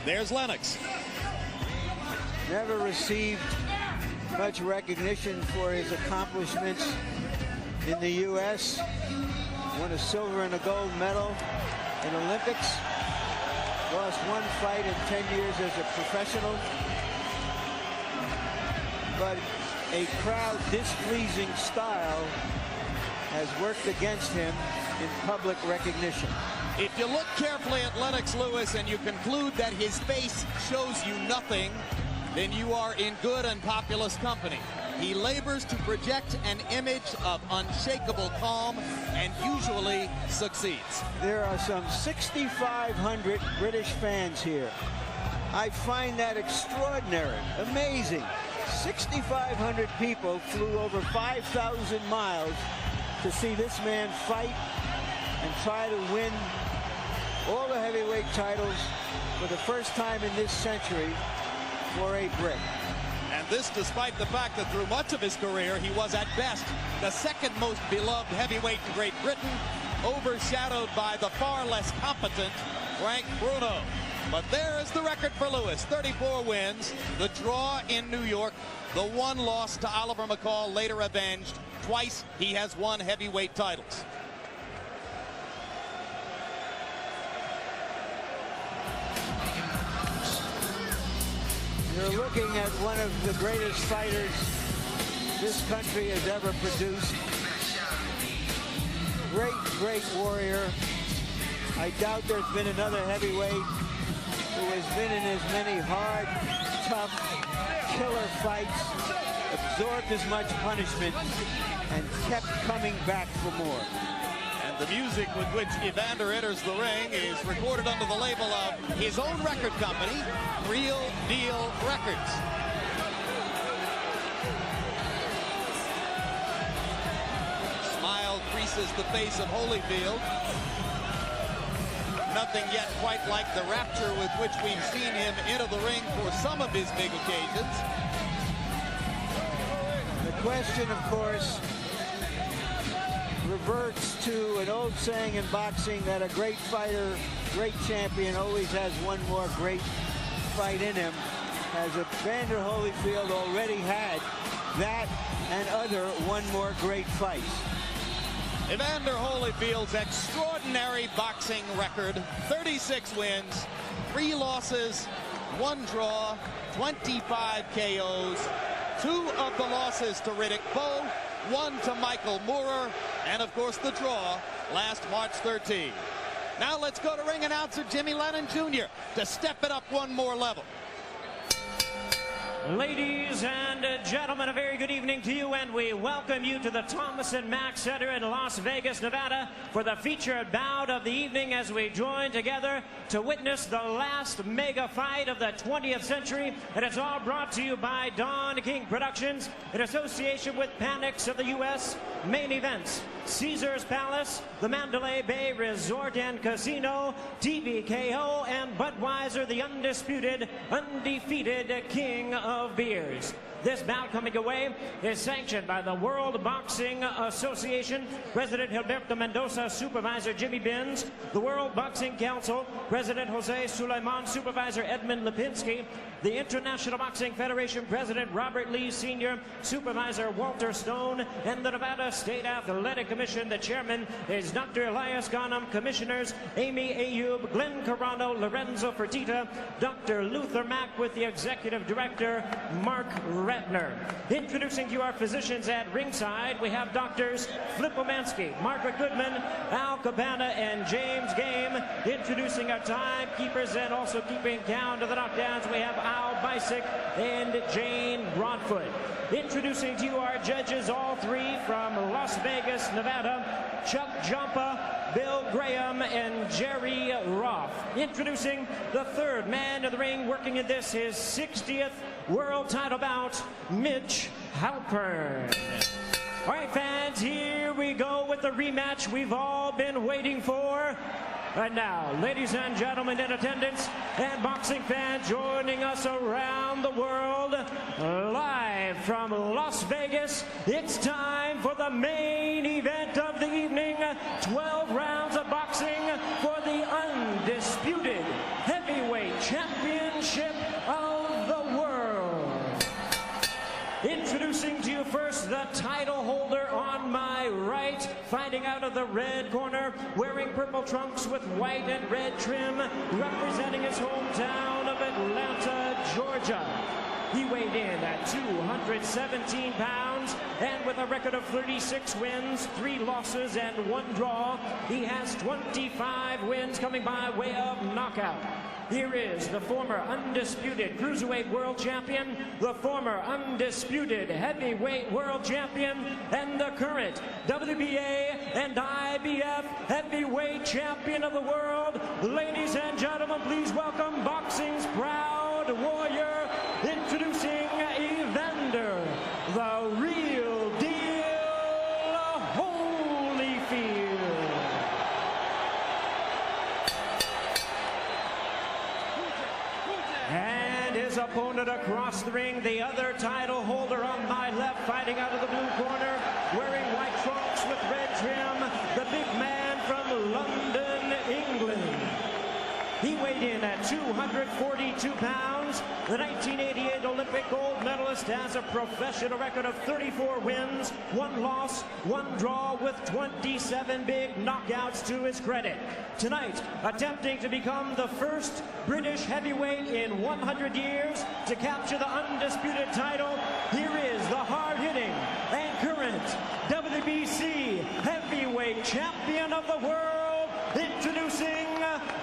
There's Lennox. Never received much recognition for his accomplishments in the U.S. Won a silver and a gold medal in Olympics. Lost one fight in 10 years as a professional. But a crowd displeasing style has worked against him in public recognition. If you look carefully at Lennox Lewis and you conclude that his face shows you nothing, then you are in good and populous company. He labors to project an image of unshakable calm and usually succeeds. There are some 6,500 British fans here. I find that extraordinary, amazing. 6,500 people flew over 5,000 miles to see this man fight and try to win all the heavyweight titles for the first time in this century for a Brit. And this despite the fact that through much of his career he was at best the second most beloved heavyweight in Great Britain, overshadowed by the far less competent Frank Bruno. But there is the record for Lewis: 34 wins, the draw in New York, the one loss to Oliver McCall, later avenged. Twice he has won heavyweight titles. You're looking at one of the greatest fighters this country has ever produced. Great, great warrior. I doubt there's been another heavyweight who has been in as many hard, tough, killer fights, absorbed as much punishment, and kept coming back for more. And the music with which Evander enters the ring is recorded under the label of his own record company, Real Deal Records. Smile creases the face of Holyfield. Nothing yet quite like the rapture with which we've seen him enter the ring for some of his big occasions. The question, of course, reverts to an old saying in boxing that a great fighter, great champion, always has one more great fight in him. Has Evander Holyfield already had that and other one more great fights? Evander Holyfield's extraordinary boxing record: 36 wins, 3 losses, 1 draw, 25 KOs. 2 of the losses to Riddick Bowe, 1 to Michael Moorer, and of course the draw last March 13. Now let's go to ring announcer Jimmy Lennon Jr. to step it up one more level. Ladies and gentlemen, a very good evening to you, and we welcome you to the Thomas & Mack Center in Las Vegas, Nevada, for the featured bout of the evening as we join together to witness the last mega fight of the 20th century. And it's all brought to you by Don King Productions in association with Panics of the U.S., Main Events, Caesars Palace, the Mandalay Bay Resort and Casino, TVKO, and Budweiser, the undisputed, undefeated king of beers. This bout coming away is sanctioned by the World Boxing Association, President Gilberto Mendoza, Supervisor Jimmy Benz, the World Boxing Council, President Jose Sulaiman, Supervisor Edmund Lipinski, the International Boxing Federation, President Robert Lee Sr., Supervisor Walter Stone, and the Nevada State Athletic Commission. The chairman is Dr. Elias Ghanem, commissioners Amy Ayub, Glenn Carano, Lorenzo Fertitta, Dr. Luther Mack, with the executive director Mark Ratner. Introducing to you our physicians at ringside, we have doctors Flip Omansky, Margaret Goodman, Al Cabana, and James Game. Introducing our timekeepers and also keeping count of the knockdowns, we have Al Bisick and Jane Broadfoot. Introducing to you our judges, all 3 from Las Vegas, Nevada, Chuck Jumpa, Bill Graham, and Jerry Roth. Introducing the 3rd man of the ring, working in this his 60th world title bout, Mitch Halpern. All right, fans, here we go with the rematch we've all been waiting for. And now, ladies and gentlemen in attendance and boxing fans joining us around the world, live from Las Vegas, it's time for the main event of the evening. 12 rounds of boxing for the undisputed heavyweight champion Fighting out of the red corner, wearing purple trunks with white and red trim, representing his hometown of Atlanta, Georgia. He weighed in at 217 pounds, and with a record of 36 wins, 3 losses, and 1 draw, he has 25 wins coming by way of knockout. Here is the former undisputed cruiserweight world champion, the former undisputed heavyweight world champion, and the current WBA and IBF heavyweight champion of the world. Ladies and gentlemen, please welcome boxing's proud warrior, introducing Evander, the real deal, Holyfield. And his opponent across the ring, the other title holder on my left, fighting out of the blue corner, wearing white trunks with red trim, the big man from London, England. He weighed in at 242 pounds. The 1988 Olympic gold medalist has a professional record of 34 wins, 1 loss, 1 draw, with 27 big knockouts to his credit. Tonight, attempting to become the first British heavyweight in 100 years to capture the undisputed title, here is the hard-hitting and current WBC heavyweight champion of the world, introducing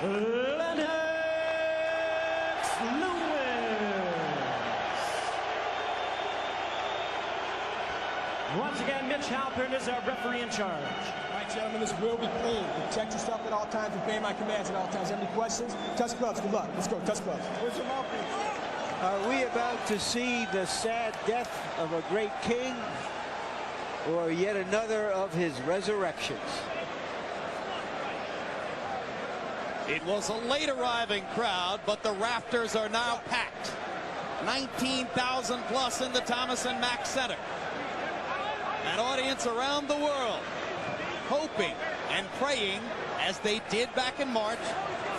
Lennox Lewis. Once again, Mitch Halpern is our referee in charge. All right, gentlemen, this will be clean. Protect yourself at all times. Obey my commands at all times. Have any questions? Touch gloves. Good luck. Let's go. Touch gloves. Where's your mouthpiece? Are we about to see the sad death of a great king, or yet another of his resurrections? It was a late arriving crowd, but the rafters are now packed. 19,000 plus in the Thomas and Mack Center. An audience around the world hoping and praying, as they did back in March,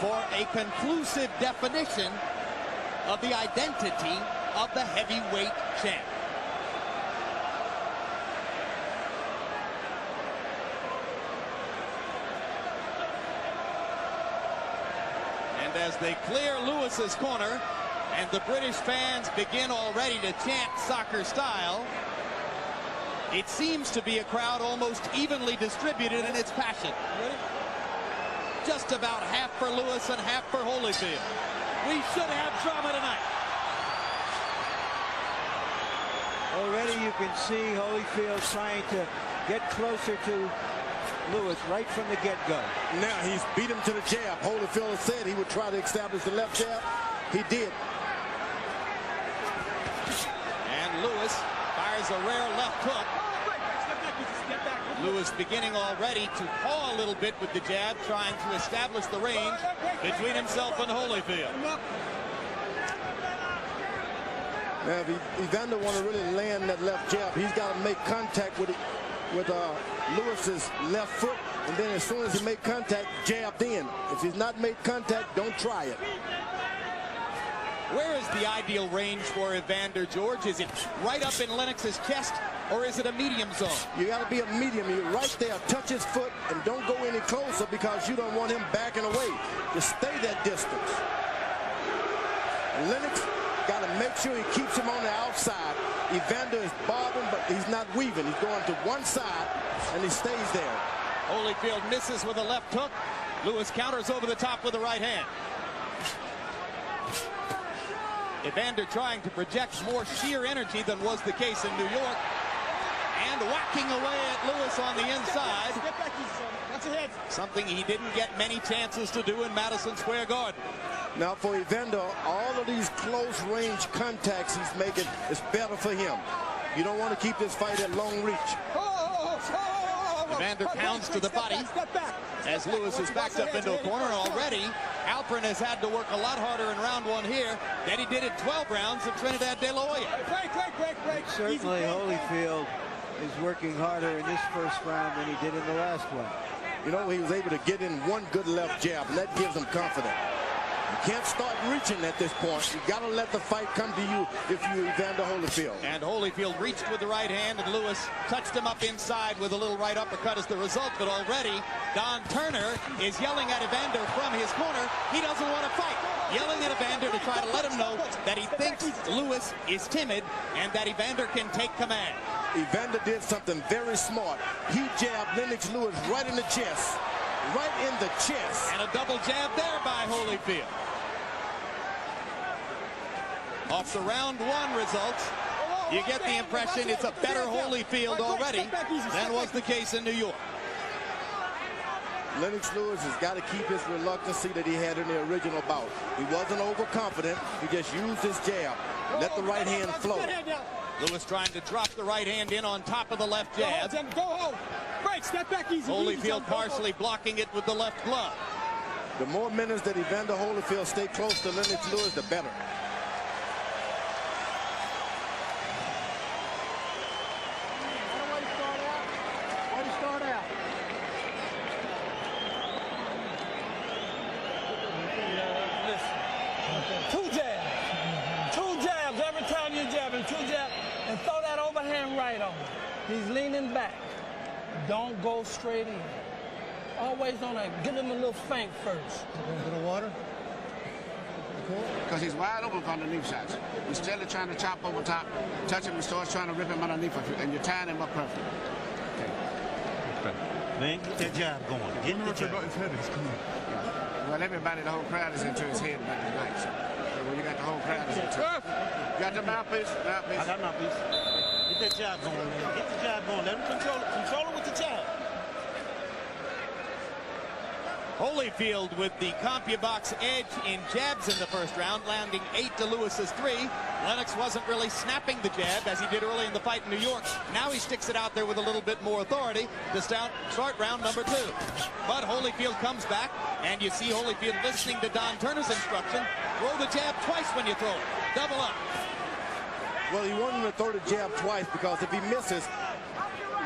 for a conclusive definition of the identity of the heavyweight champ. And as they clear Lewis's corner and the British fans begin already to chant soccer style, it seems to be a crowd almost evenly distributed in its passion. Just about half for Lewis and half for Holyfield. We should have drama tonight. Already you can see Holyfield trying to get closer to Lewis right from the get-go. Now he's beat him to the jab. Holyfield said he would try to establish the left jab. He did. And Lewis fires a rare left hook. Lewis beginning already to paw a little bit with the jab, trying to establish the range between himself and Holyfield. Now, if Evander want to really land that left jab, he's got to make contact with Lewis's left foot, and then as soon as he make contact, jabbed in. If he's not made contact, don't try it. Where is the ideal range for Evander, George? Is it right up in Lennox's chest, or is it a medium zone? You got to be a medium. You're right there. Touch his foot and don't go any closer because you don't want him backing away. Just stay that distance. Lennox got to make sure he keeps him on the outside. Evander is bobbing, but he's not weaving. He's going to one side, and he stays there. Holyfield misses with a left hook. Lewis counters over the top with the right hand. Evander trying to project more sheer energy than was the case in New York. And whacking away at Lewis on the inside. Something he didn't get many chances to do in Madison Square Garden. Now for Evander, all of these close range contacts he's making is better for him. You don't want to keep this fight at long reach. Evander pounds to the body as Lewis is backed up into a corner already. Halpern has had to work a lot harder in round 1 here than he did in 12 rounds at Trinidad De La Hoya. Certainly Holyfield is working harder in this first round than he did in the last one. You know, he was able to get in one good left jab, and that gives him confidence. You can't start reaching at this point. You got to let the fight come to you if you're Evander Holyfield. And Holyfield reached with the right hand, and Lewis touched him up inside with a little right uppercut as the result. But already, Don Turner is yelling at Evander from his corner. He doesn't want to fight. Yelling at Evander to try to let him know that he thinks Lewis is timid and that Evander can take command. Evander did something very smart. He jabbed Lennox Lewis right in the chest. Right in the chest. And a double jab there by Holyfield. Off the round one results, you get the impression it's a better Holyfield already than was the case in New York. Lennox Lewis has got to keep his reluctancy that he had in the original bout. He wasn't overconfident. He just used his jab. Let the right hand flow. Lewis trying to drop the right hand in on top of the left jab. Go home. Break, step back easy. Holyfield partially blocking it with the left glove. The more minutes that Evander Holyfield stay close to Lennox Lewis, the better. Two jabs every time you jab him. Two jabs and throw that overhand right on him. He's leaning back. Don't go straight in. Always on that. Give him a little feint first. A little bit of water. Because he's wide open for underneath shots. Instead of trying to chop over top, touch him and starts trying to rip him underneath, and you're tying him up perfect. Okay. Man, get that jab going. Get the jab. Well, everybody, the whole crowd is into his head about tonight. So well, you got the whole crowd is into it. You got the mouthpiece? I got mouthpiece. Get that jab going, man. Get the jab going. Let him control it. Control it with the jab. Holyfield with the CompuBox edge in jabs in the first round, landing 8 to Lewis's 3. Lennox wasn't really snapping the jab as he did early in the fight in New York. Now he sticks it out there with a little bit more authority to start round number 2. But Holyfield comes back, and you see Holyfield listening to Don Turner's instruction. Throw the jab twice when you throw it. Double up. Well, he wanted him to throw the jab twice because if he misses,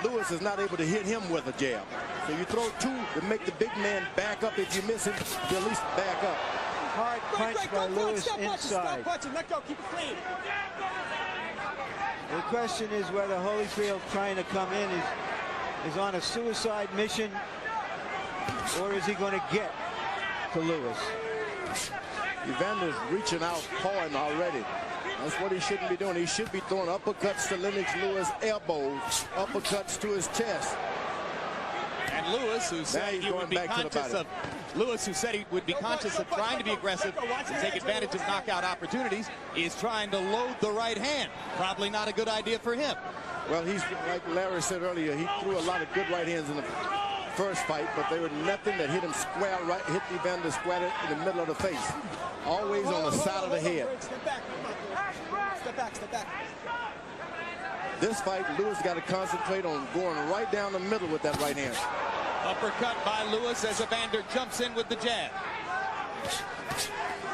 Lewis is not able to hit him with a jab. So you throw 2 to make the big man back up. If you miss him, you at least back up. Hard punch by Lewis inside. Stop punching. Let go. Keep it clean. The question is whether Holyfield trying to come in is on a suicide mission, or is he going to get to Lewis? Evander's reaching out hard already. That's what he shouldn't be doing. He should be throwing uppercuts to Lennox Lewis, elbows, uppercuts to his chest. And Lewis, who said he would be conscious of trying to be aggressive and take advantage of knockout opportunities, is trying to load the right hand. Probably not a good idea for him. Well, he's like Larry said earlier, he threw a lot of good right hands in the first fight, but they were nothing that hit him square right, hit Evander square in the middle of the face. Always on the side of the head. Step back. Step back. Step back. This fight, Lewis got to concentrate on going right down the middle with that right hand. Uppercut by Lewis as Evander jumps in with the jab.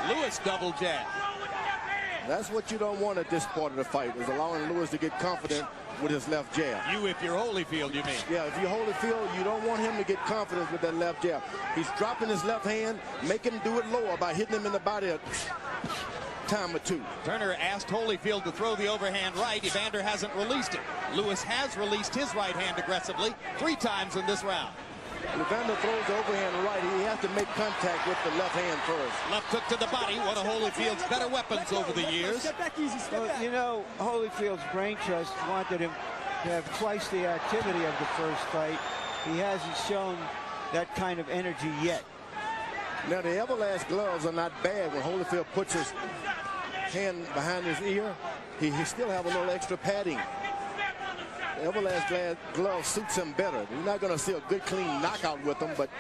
Lewis double jab. That's what you don't want at this part of the fight, is allowing Lewis to get confident with his left jab. You, if you're Holyfield, you mean? Yeah, if you're Holyfield, you don't want him to get confidence with that left jab. He's dropping his left hand, making him do it lower by hitting him in the body a time or 2. Turner asked Holyfield to throw the overhand right. Evander hasn't released it. Lewis has released his right hand aggressively 3 times in this round. Evander throws the overhand right. He has to make contact with the left hand first. Left hook to the body, one of Holyfield's better weapons over the years. Step back easy. Step back. You know, Holyfield's brain trust wanted him to have twice the activity of the first fight. He hasn't shown that kind of energy yet. Now, the Everlast gloves are not bad. When Holyfield puts his hand behind his ear, he still have a little extra padding. The Everlast glove suits him better. You're not going to see a good, clean knockout with them, but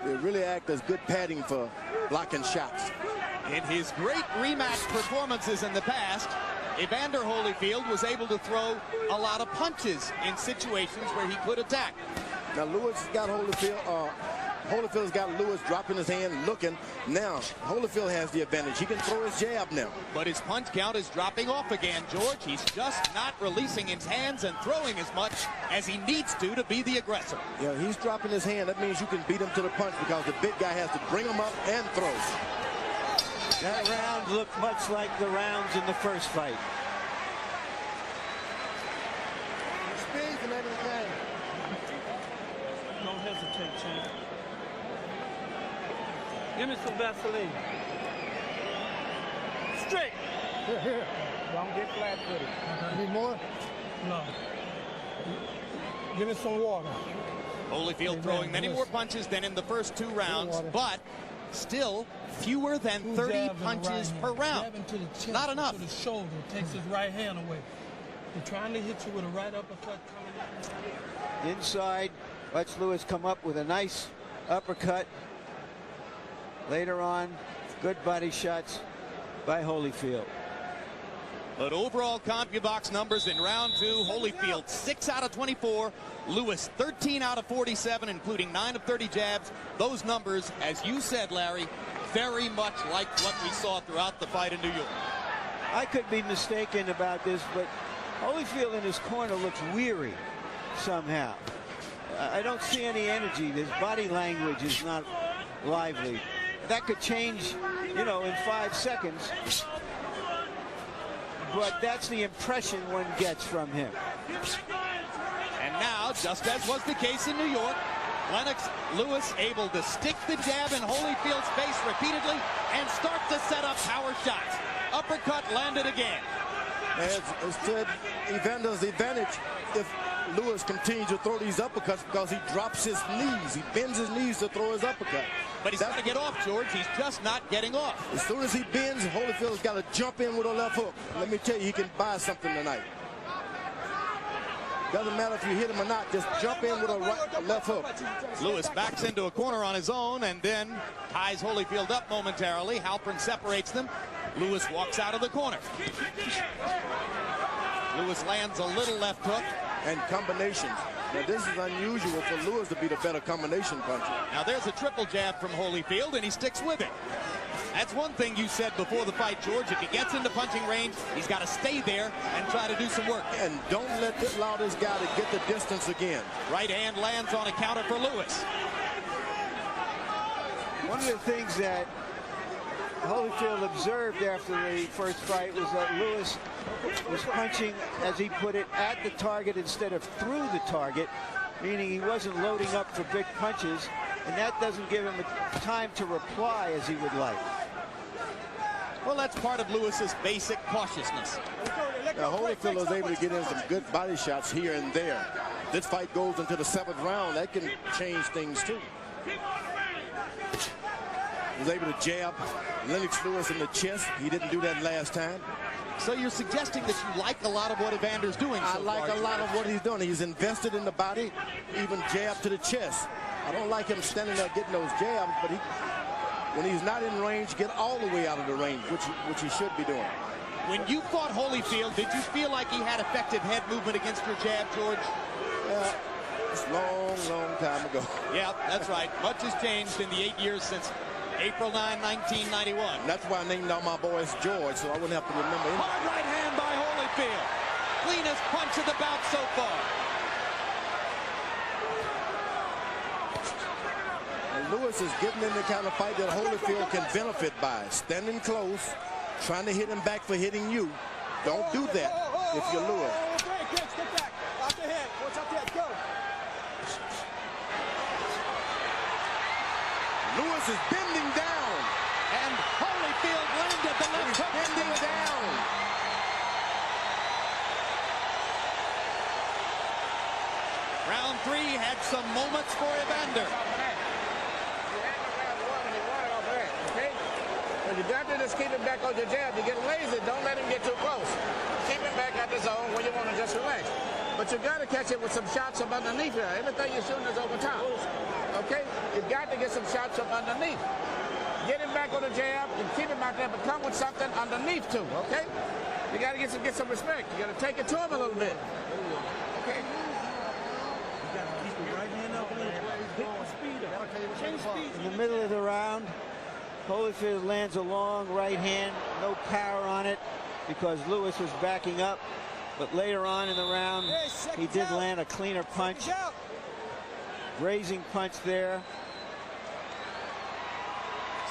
they really act as good padding for blocking shots. In his great rematch performances in the past, Evander Holyfield was able to throw a lot of punches in situations where he could attack. Now, Lewis got Holyfield, Holyfield's got Lewis dropping his hand, looking. Now, Holyfield has the advantage. He can throw his jab now. But his punch count is dropping off again, George. He's just not releasing his hands and throwing as much as he needs to be the aggressor. Yeah, he's dropping his hand. That means you can beat him to the punch because the big guy has to bring him up and throw. That round looked much like the rounds in the first fight. Speed and everything. Don't hesitate, champ. Give me some Vaseline. Straight. Here. Don't get flat-footed. Need more? No. Give me some water. Holyfield throwing many more punches than in the first 2 rounds, but still fewer than 30 punches per round. To the chest, not enough. To the shoulder, takes his right hand away. They're trying to hit you with a right uppercut coming in. Inside, watch Lewis come up with a nice uppercut. Later on, good body shots by Holyfield. But overall CompuBox numbers in round 2, Holyfield 6 out of 24, Lewis 13 out of 47, including 9 of 30 jabs. Those numbers, as you said, Larry, very much like what we saw throughout the fight in New York. I could be mistaken about this, but Holyfield in his corner looks weary somehow. I don't see any energy. His body language is not lively. That could change, you know, in 5 seconds. But that's the impression one gets from him. And now, just as was the case in New York, Lennox Lewis able to stick the jab in Holyfield's face repeatedly and start to set up power shots. Uppercut landed again. As said, Evander's advantage if Lewis continues to throw these uppercuts because he drops his knees. He bends his knees to throw his uppercut. But he's got to get off, George. He's just not getting off. As soon as he bends, Holyfield's got to jump in with a left hook. Let me tell you, he can buy something tonight. Doesn't matter if you hit him or not, just jump in with a left hook. Lewis backs into a corner on his own and then ties Holyfield up momentarily. Halpern separates them. Lewis walks out of the corner. Lewis lands a little left hook. And combinations. Now this is unusual for Lewis to be the better combination puncher. Now there's a triple jab from Holyfield and he sticks with it. That's one thing you said before the fight, George. If he gets into punching range, he's got to stay there and try to do some work. And don't allow this guy to get the distance again. Right hand lands on a counter for Lewis. One of the things that Holyfield observed after the first fight was that Lewis was punching, as he put it, at the target instead of through the target, meaning he wasn't loading up for big punches, and that doesn't give him time to reply as he would like. Well, that's part of Lewis's basic cautiousness. Now, Holyfield was able to get in some good body shots here and there. This fight goes into the 7th round. That can change things, too. He was able to jab Lennox Lewis in the chest. He didn't do that last time. So you're suggesting that you like a lot of what Evander's doing so I like a lot of what he's doing. He's invested in the body, even jab to the chest. I don't like him standing there getting those jabs, but when he's not in range, get all the way out of the range, which he should be doing. When you fought Holyfield, did you feel like he had effective head movement against your jab, George? It's a long time ago. Yeah, that's right. Much has changed in the 8 years since April 9, 1991. That's why I named all my boys George, so I wouldn't have to remember him. Hard right hand by Holyfield. Cleanest punch of the bout so far. And Lewis is getting in the kind of fight that Holyfield can benefit by. Standing close, trying to hit him back for hitting you. Don't do that if you're Lewis. Good, step back. Off the head. Watch out the head. Go. Lewis is bending down. And Holyfield landed the left hook. Bending down. Round 3 had some moments for Evander. You got to just keep him back on your jab. You get lazy, don't let him get too close. Keep him back at the zone where you want to just relax. But you got to catch it with some shots from underneath here. Everything you're shooting is over top. Okay? You got to get some shots from underneath. Get him back on the jab and keep him out there, but come with something underneath too. Okay? You got to get some respect. You got to take it to him a little bit. Okay? You got to keep your right hand up a little bit. Hit the speed up. In the middle of the round, Holyfield lands a long right hand, no power on it because Lewis was backing up. But later on in the round, he did land a cleaner punch. Grazing punch there.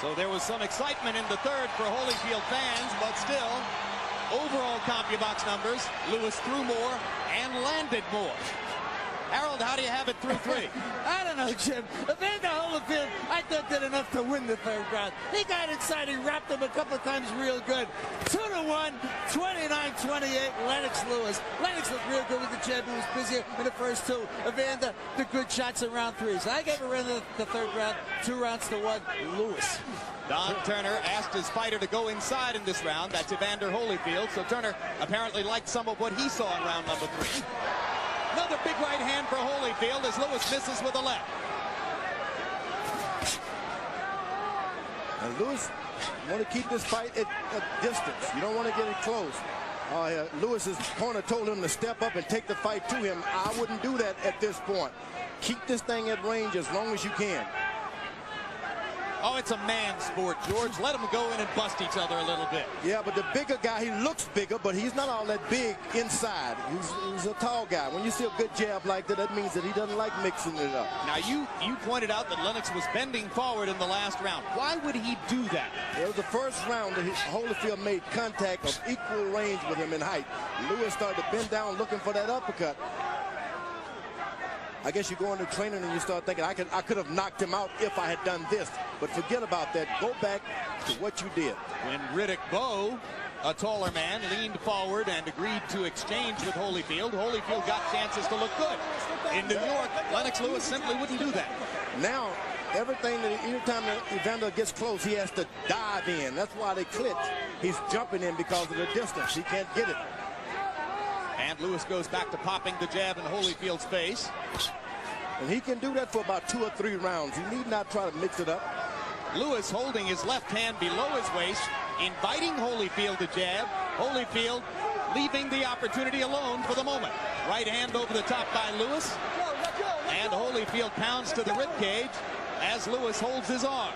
So there was some excitement in the third for Holyfield fans, but still, overall CompuBox numbers, Lewis threw more and landed more. Harold, how do you have it through three? I don't know, Jim. Evander Holyfield, I thought did enough to win the third round. He got inside, he wrapped him a couple of times real good. 2-1, 29-28, Lennox Lewis. Lennox looked real good with the jab. He was busier in the first two. Evander, the good shots in round three. So I gave Evander the third round, 2-1, Lewis. Don Turner asked his fighter to go inside in this round. That's Evander Holyfield. So Turner apparently liked some of what he saw in round number three. Another big right hand for Holyfield as Lewis misses with a left. And Lewis want to keep this fight at distance. You don't want to get it close. Lewis's corner told him to step up and take the fight to him. I wouldn't do that at this point. Keep this thing at range as long as you can. Oh, it's a man sport, George. Let them go in and bust each other a little bit. Yeah, but the bigger guy, he looks bigger, but he's not all that big inside. He's a tall guy. When you see a good jab like that, that means that he doesn't like mixing it up. Now, you pointed out that Lennox was bending forward in the last round. Why would he do that? It was the first round that Holyfield made contact of equal range with him in height. Lewis started to bend down looking for that uppercut. I guess you go into training and you start thinking, I could have knocked him out if I had done this. But forget about that. Go back to what you did. When Riddick Bowe, a taller man, leaned forward and agreed to exchange with Holyfield, Holyfield got chances to look good. In New York, Lennox Lewis simply wouldn't do that. Now, everything that anytime Evander gets close, he has to dive in. That's why they clinch. He's jumping in because of the distance. He can't get it. And Lewis goes back to popping the jab in Holyfield's face. And he can do that for about 2 or 3 rounds. He need not try to mix it up. Lewis holding his left hand below his waist, inviting Holyfield to jab. Holyfield leaving the opportunity alone for the moment. Right hand over the top by Lewis. And Holyfield pounds to the ribcage as Lewis holds his arm.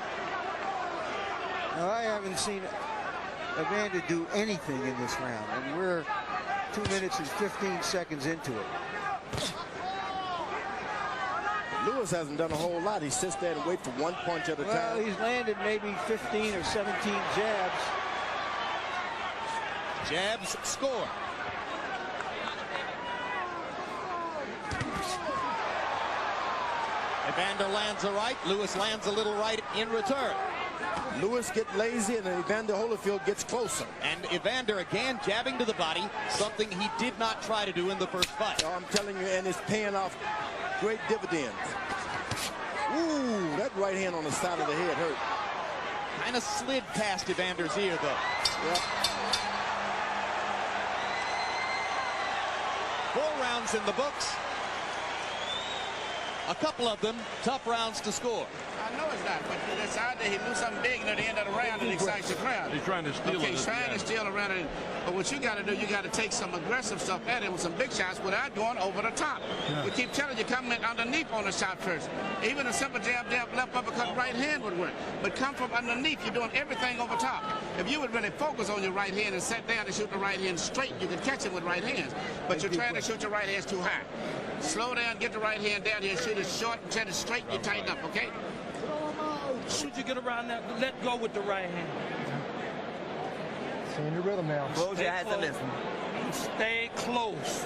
Now, I haven't seen Evander do anything in this round, and we're 2 minutes and 15 seconds into it. Lewis hasn't done a whole lot. He sits there and waits for one punch at a time. Well, he's landed maybe 15 or 17 jabs. Jabs score. Evander lands a right. Lewis lands a little right in return. Lewis gets lazy and Evander Holyfield gets closer. And Evander again jabbing to the body, something he did not try to do in the first fight. I'm telling you, and it's paying off great dividends. Ooh, that right hand on the side of the head hurt. Kind of slid past Evander's ear, though. Yep. 4 rounds in the books. A couple of them tough rounds to score. I know it's not, but it's out there. He do something big near the end of the round and excites the crowd. He's trying to steal it. He's trying to steal around it. But what you got to do, you got to take some aggressive stuff at him with some big shots without going over the top. Yeah. We keep telling you, come in underneath on the shot first. Even a simple jab, left uppercut, right hand would work. But come from underneath. You're doing everything over top. If you would really focus on your right hand and sit down and shoot the right hand straight, you could catch him with right hands. But you're trying to shoot your right hands too high. Slow down, get the right hand down here, shoot it short, and set it straight, you tighten up, okay? Should you get around that, let go with the right hand. Seeing your rhythm now. Close your eyes and listen. Stay close.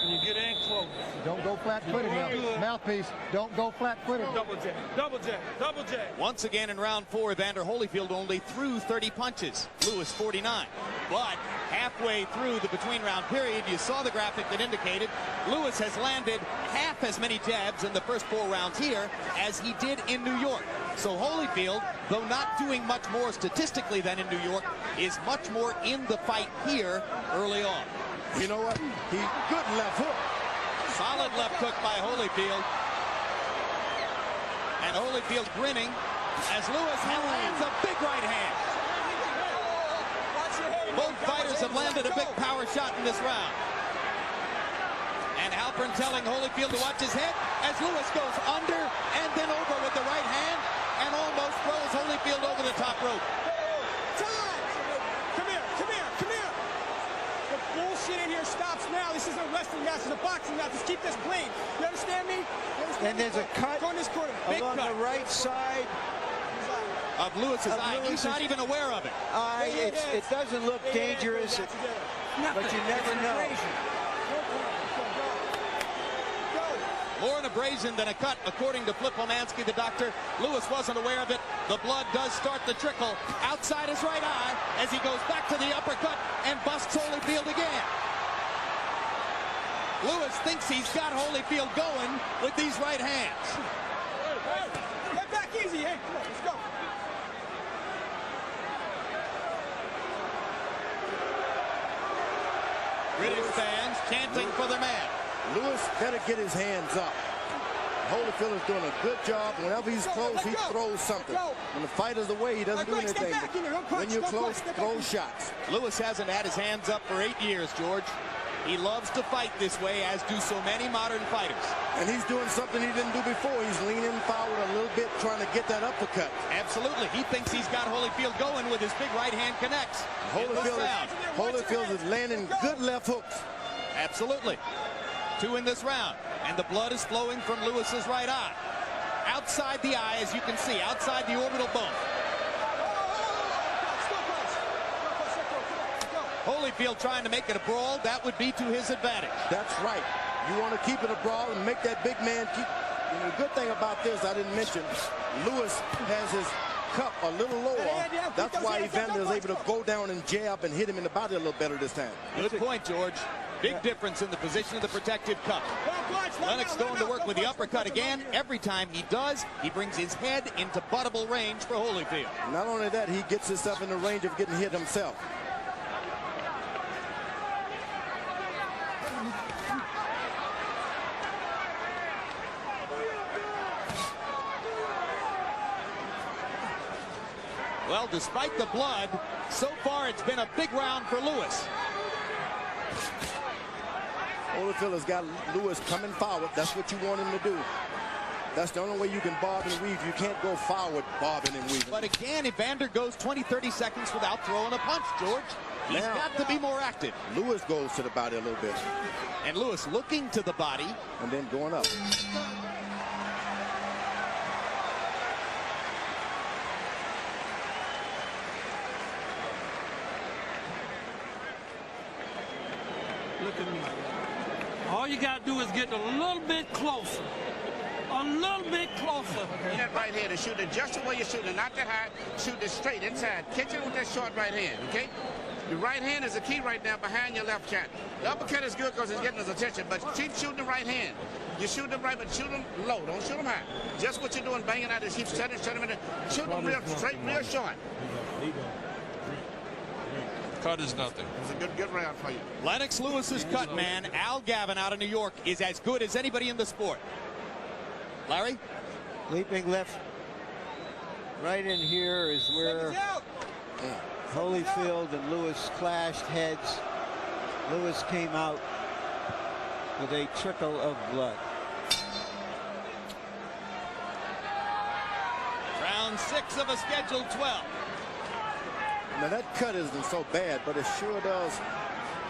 When you get in close. Don't go flat-footed now. Mouthpiece, don't go flat-footed. Double jab, double jab, double jab. Once again in round 4, Evander Holyfield only threw 30 punches. Lewis 49. But halfway through the between-round period, you saw the graphic that indicated Lewis has landed half as many jabs in the first 4 rounds here as he did in New York. So Holyfield, though not doing much more statistically than in New York, is much more in the fight here early on. You know what? Good left hook. Solid left hook by Holyfield. And Holyfield grinning as Lewis lands a big right hand. Both fighters have landed a big power shot in this round. And how apron telling Holyfield to watch his head as Lewis goes under and then over with the right hand and almost throws Holyfield over the top rope. Come here. The bullshit in here stops now. This isn't a wrestling match, it's a boxing match. Just keep this clean. You understand me? And there's a cut Go in this corner. Big along cut. the right side Of Lewis's eye. He's not even aware of it. It doesn't look dangerous, but you never know. More an abrasion than a cut, according to Flip Pomansky, the doctor. Lewis wasn't aware of it. The blood does start to trickle outside his right eye as he goes back to the uppercut and busts Holyfield again. Lewis thinks he's got Holyfield going with these right hands. Get back easy, hey. Come on, let's go. British fans chanting for their man. Lewis better get his hands up. Holyfield is doing a good job. Whenever he's close, he throws something. When the fight is away, he doesn't do anything. When you're close, throw shots. Lewis hasn't had his hands up for 8 years, George. He loves to fight this way, as do so many modern fighters. And he's doing something he didn't do before. He's leaning forward a little bit, trying to get that uppercut. Absolutely. He thinks he's got Holyfield going with his big right hand connects. Holyfield is landing good left hooks. Absolutely. 2 in this round. And the blood is flowing from Lewis's right eye. Outside the eye, as you can see, outside the orbital bone. Holyfield trying to make it a brawl. That would be to his advantage. That's right. You want to keep it a brawl and make that big man keep. And the good thing about this, I didn't mention, Lewis has his cup a little lower. That's why Evander is able to go down and jab and hit him in the body a little better this time. Good point, George. Big difference in the position of the protective cup. Lennox going to work with the uppercut again. Every time he does, he brings his head into buttable range for Holyfield. Not only that, he gets himself in the range of getting hit himself. Well, despite the blood, so far it's been a big round for Lewis. Holyfield has got Lewis coming forward. That's what you want him to do. That's the only way you can bob and weave. You can't go forward bobbing and weaving. But again, Evander goes 20-30 seconds without throwing a punch, George. He's got to be more active. Lewis goes to the body a little bit. And Lewis looking to the body. And then going up. Look at me. All you got to do is get a little bit closer. A little bit closer. That right hand to shoot it just the way you're shooting, not that high. Shoot it straight inside. Catch it with that short right hand, okay? Your right hand is the key right now behind your left shot. The uppercut is good because it's getting his attention, but keep shooting the right hand. You shoot them right, but shoot them low. Don't shoot them high. Just what you're doing, banging out is keep setting him in there. Shoot them real straight, real short. Cut is nothing. It's a good round for you. Lennox Lewis's cut man, Al Gavin out of New York, is as good as anybody in the sport. Larry? Leaping left. Right in here is where Holyfield and Lewis clashed heads. Lewis came out with a trickle of blood. Round 6 of a scheduled 12. Now that cut isn't so bad, but it sure does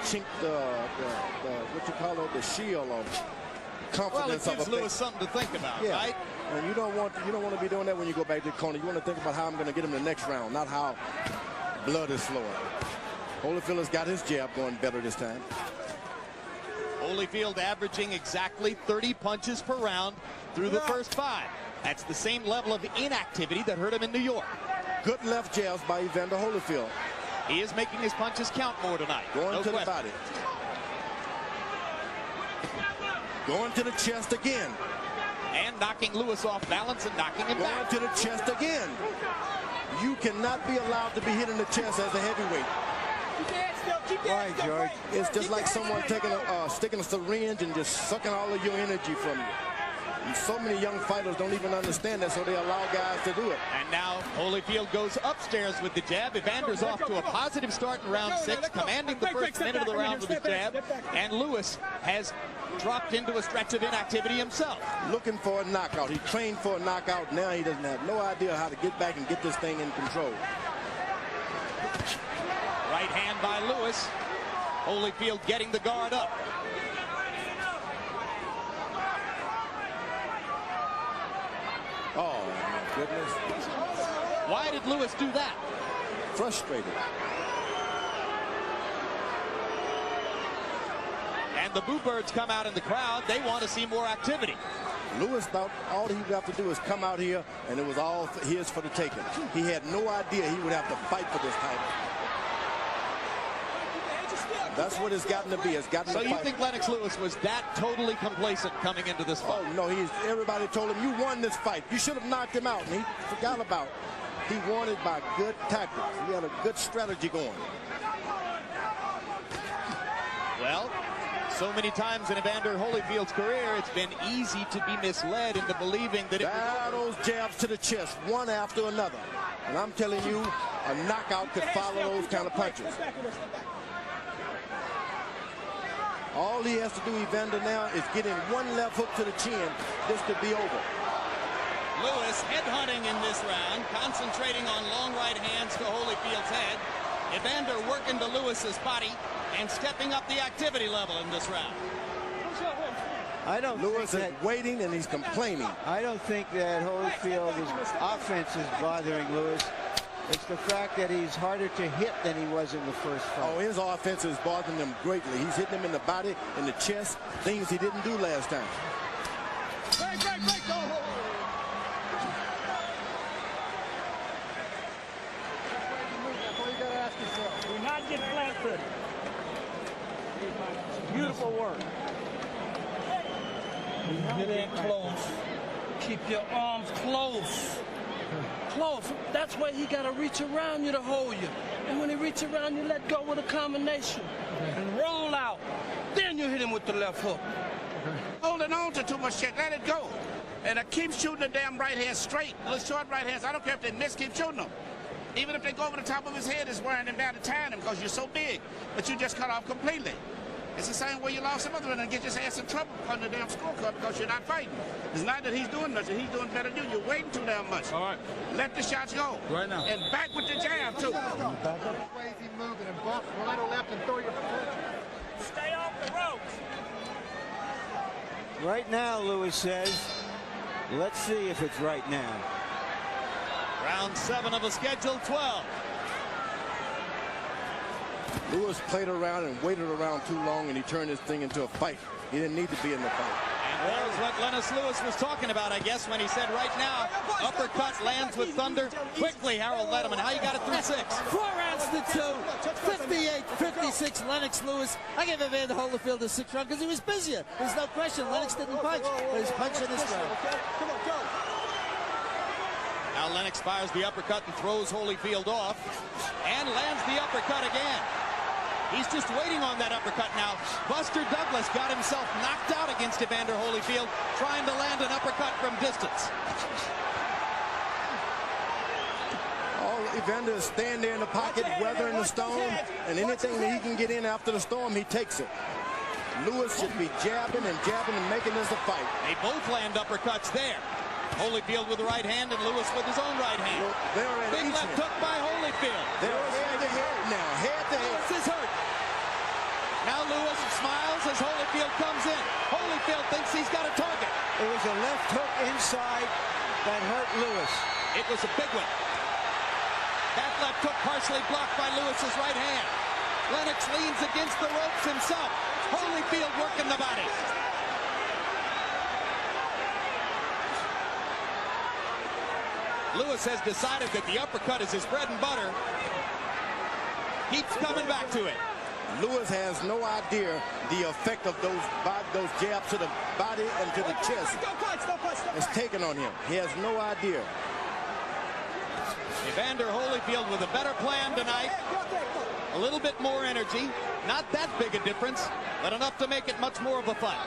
chink the what you call it, the shield of confidence. Well, it gives of a Lewis something to think about, yeah. right? And you don't want to be doing that when you go back to the corner. You want to think about how I'm going to get him the next round, not how blood is flowing. Holyfield has got his jab going better this time. Holyfield averaging exactly 30 punches per round through the first 5. That's the same level of inactivity that hurt him in New York. Good left jabs by Evander Holyfield. He is making his punches count more tonight. Going to the body. Going to the chest again. And knocking Lewis off balance and knocking him back. Going to the chest again. You cannot be allowed to be hit in the chest as a heavyweight. Why, George? It's just like someone taking sticking a syringe and just sucking all of your energy from you. And so many young fighters don't even understand that, so they allow guys to do it. And now Holyfield goes upstairs with the jab. Evander's off to a positive start in round 6, commanding the first minute of the round with the jab. And Lewis has dropped into a stretch of inactivity himself. Looking for a knockout. He trained for a knockout. Now he doesn't have no idea how to get back and get this thing in control. Right hand by Lewis. Holyfield getting the guard up. Oh, my goodness. Why did Lewis do that? Frustrated. And the Boo Birds come out in the crowd. They want to see more activity. Lewis thought all he would have to do is come out here, and it was all his for the taking. He had no idea he would have to fight for this title. That's what it's gotten to be. It's gotten so to you fight. think Lennox Lewis was that totally complacent coming into this fight? Oh, no. Everybody told him, you won this fight. You should have knocked him out, and he forgot about it. He won it by good tactics. He had a good strategy going. Well, so many times in Evander Holyfield's career, it's been easy to be misled into believing that those jabs to the chest, one after another. And I'm telling you, a knockout could follow those kind of punches. All he has to do, Evander, now is get in one left hook to the chin. This could be over. Lewis headhunting in this round, concentrating on long right hands to Holyfield's head. Evander working to Lewis's body and stepping up the activity level in this round. Lewis is waiting and he's complaining. I don't think that Holyfield's offense is bothering Lewis. It's the fact that he's harder to hit than he was in the first fight. Oh, his offense is bothering him greatly. He's hitting him in the body, in the chest, things he didn't do last time. Do not get flat-footed. Beautiful work. Get in close. Keep your arms close. Close. That's why he got to reach around you to hold you. And when he reaches around you, let go with a combination. And roll out. Then you hit him with the left hook. Holding on to too much shit. Let it go. And keep shooting the damn right hand straight. Those short right hands. I don't care if they miss. Keep shooting them. Even if they go over the top of his head, it's wearing him down to tying him because you're so big. But you just cut off completely. It's the same way you lost some other one and get your ass in trouble on the damn scorecard because you're not fighting. It's not that he's doing nothing. He's doing better than you. You're waiting too damn much. All right. Let the shots go. Right now. And back with the jab, too. Crazy moving and bump right or left and throw your Stay off the ropes. Right now, Lewis says, let's see if it's right now. Round 7 of a scheduled 12. Lewis played around and waited around too long, and he turned this thing into a fight. He didn't need to be in the fight. And there's what Lennox Lewis was talking about, I guess, when he said right now, uppercut lands with thunder. Quickly, Harold Letterman, how you got it through 6? 4 rounds to 2. 58-56, Lennox Lewis. I gave Evander Holyfield a 6th round because he was busier. There's no question. Lennox didn't punch, but he's punching this round. Now Lennox fires the uppercut and throws Holyfield off and lands the uppercut again. He's just waiting on that uppercut now. Buster Douglas got himself knocked out against Evander Holyfield, trying to land an uppercut from distance. Evander is staying there in the pocket, weathering the storm, and anything that he can get in after the storm, he takes it. Lewis should be jabbing and making this a fight. They both land uppercuts there. Holyfield with the right hand and Lewis with his own right hand. Well, big left hook by Holyfield. They're head to head now, head to head. Lewis is hurt. Now Lewis smiles as Holyfield comes in. Holyfield thinks he's got a target. It was a left hook inside that hurt Lewis. It was a big one. That left hook partially blocked by Lewis's right hand. Lennox leans against the ropes himself. Holyfield working the body. Lewis has decided that the uppercut is his bread and butter. Keeps coming back to it. Lewis has no idea the effect of those jabs to the body and to the chest. It's taken on him. He has no idea. Evander Holyfield with a better plan tonight. A little bit more energy. Not that big a difference, but enough to make it much more of a fight.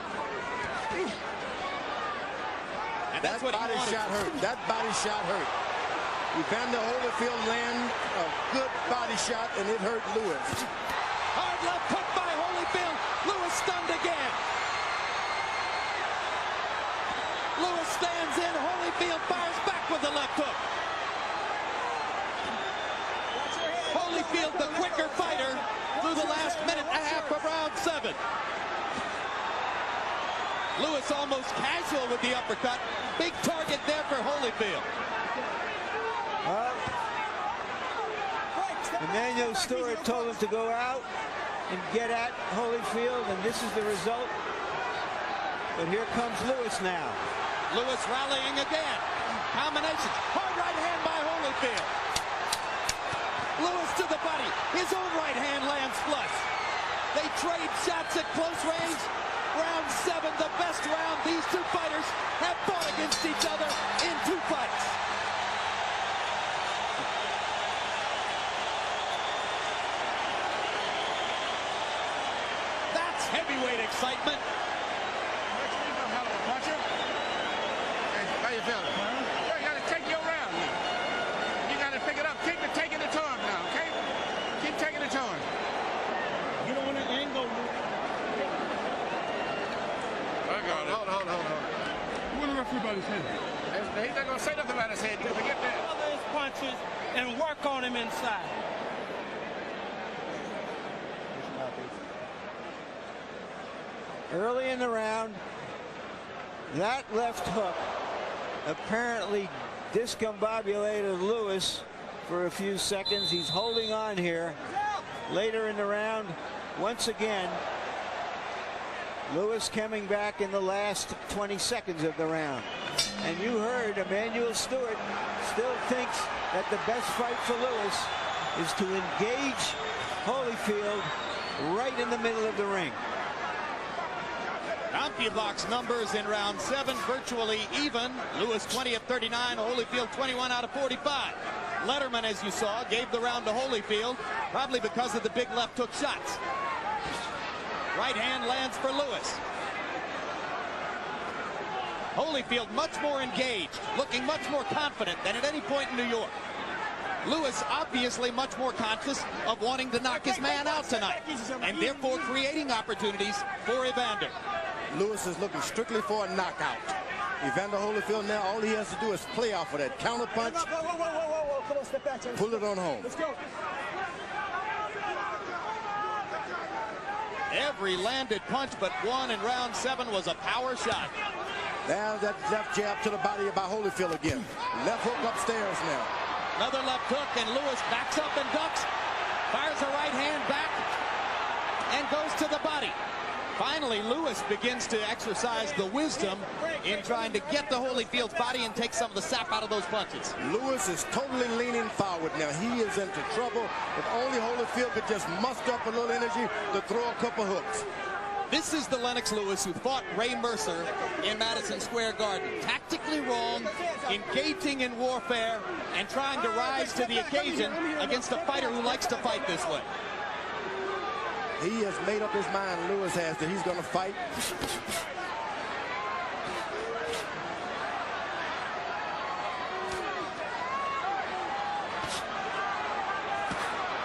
And that's what body shot hurt. That body shot hurt. Evander Holyfield landed a good body shot, and it hurt Lewis. Hard left hook by Holyfield. Lewis stunned again. Lewis stands in. Holyfield fires back with the left hook. Holyfield, the quicker fighter, through the last minute and a half of round 7. Lewis almost casual with the uppercut. Big target there for Holyfield. Emmanuel Stewart told him to go out and get at Holyfield, and this is the result. But here comes Lewis now. Lewis rallying again. Combination. Hard right hand by Holyfield. Lewis to the body. His own right hand lands flush. They trade shots at close range. Round 7, the best round. These two fighters have fought against each other in 2 fights. That's heavyweight excitement. How you feeling? You got to take your round now. You got to pick it up. Keep taking the time now, okay? Keep taking the time. You don't want to angle. I got it. Hold on. What the referee about his head? He's not going to say nothing about his head. You forget that. Cover his punches and work on him inside. Early in the round, that left hook apparently discombobulated Lewis for a few seconds. He's holding on here. Later in the round, once again, Lewis coming back in the last 20 seconds of the round. And you heard Emmanuel Stewart still thinks that the best fight for Lewis is to engage Holyfield right in the middle of the ring. CompuBox numbers in round 7 virtually even. Lewis 20 of 39, Holyfield 21 out of 45. Letterman, as you saw, gave the round to Holyfield, probably because of the big left hook shots. Right hand lands for Lewis. Holyfield much more engaged, looking much more confident than at any point in New York. Lewis obviously much more conscious of wanting to knock his man out tonight, and therefore creating opportunities for Evander. Lewis is looking strictly for a knockout. Evander Holyfield now, all he has to do is play off of that counter punch. Whoa. Come on, step back. Pull it on home. Let's go. Every landed punch but one in round 7 was a power shot. There's that left jab to the body by Holyfield again. Left hook upstairs now. Another left hook, and Lewis backs up and ducks. Fires a right hand back and goes to the body. Finally, Lewis begins to exercise the wisdom in trying to get the Holyfield's body and take some of the sap out of those punches. Lewis is totally leaning forward now. He is into trouble. If only Holyfield could just muster up a little energy to throw a couple hooks. This is the Lennox Lewis who fought Ray Mercer in Madison Square Garden. Tactically wrong, engaging in warfare, and trying to rise to the occasion against a fighter who likes to fight this way. He has made up his mind, Lewis has, that he's going to fight.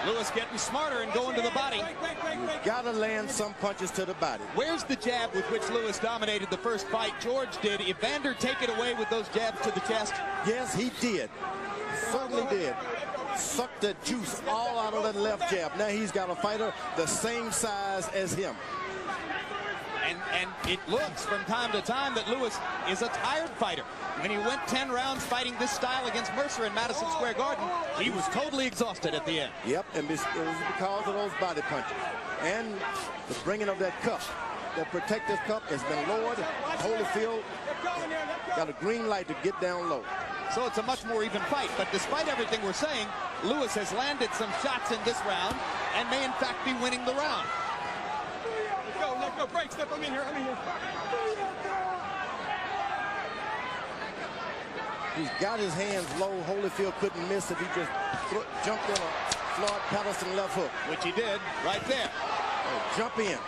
Lewis getting smarter and going to the body. You've got to land some punches to the body. Where's the jab with which Lewis dominated the first fight? George did. Evander take it away with those jabs to the chest? Yes, he did. Certainly did. Sucked the juice all out of that left jab. Now he's got a fighter the same size as him. And it looks from time to time that Lewis is a tired fighter. When he went 10 rounds fighting this style against Mercer in Madison Square Garden, he was totally exhausted at the end. Yep, and it was because of those body punches. And the bringing of that cup. That protective cup has been lowered. Holyfield got a green light to get down low. So it's a much more even fight. But despite everything we're saying, Lewis has landed some shots in this round and may in fact be winning the round. Let's go. Break. Step. I'm in here. He's got his hands low. Holyfield couldn't miss if he just jumped in a Floyd Patterson left hook. Which he did right there. Jump in.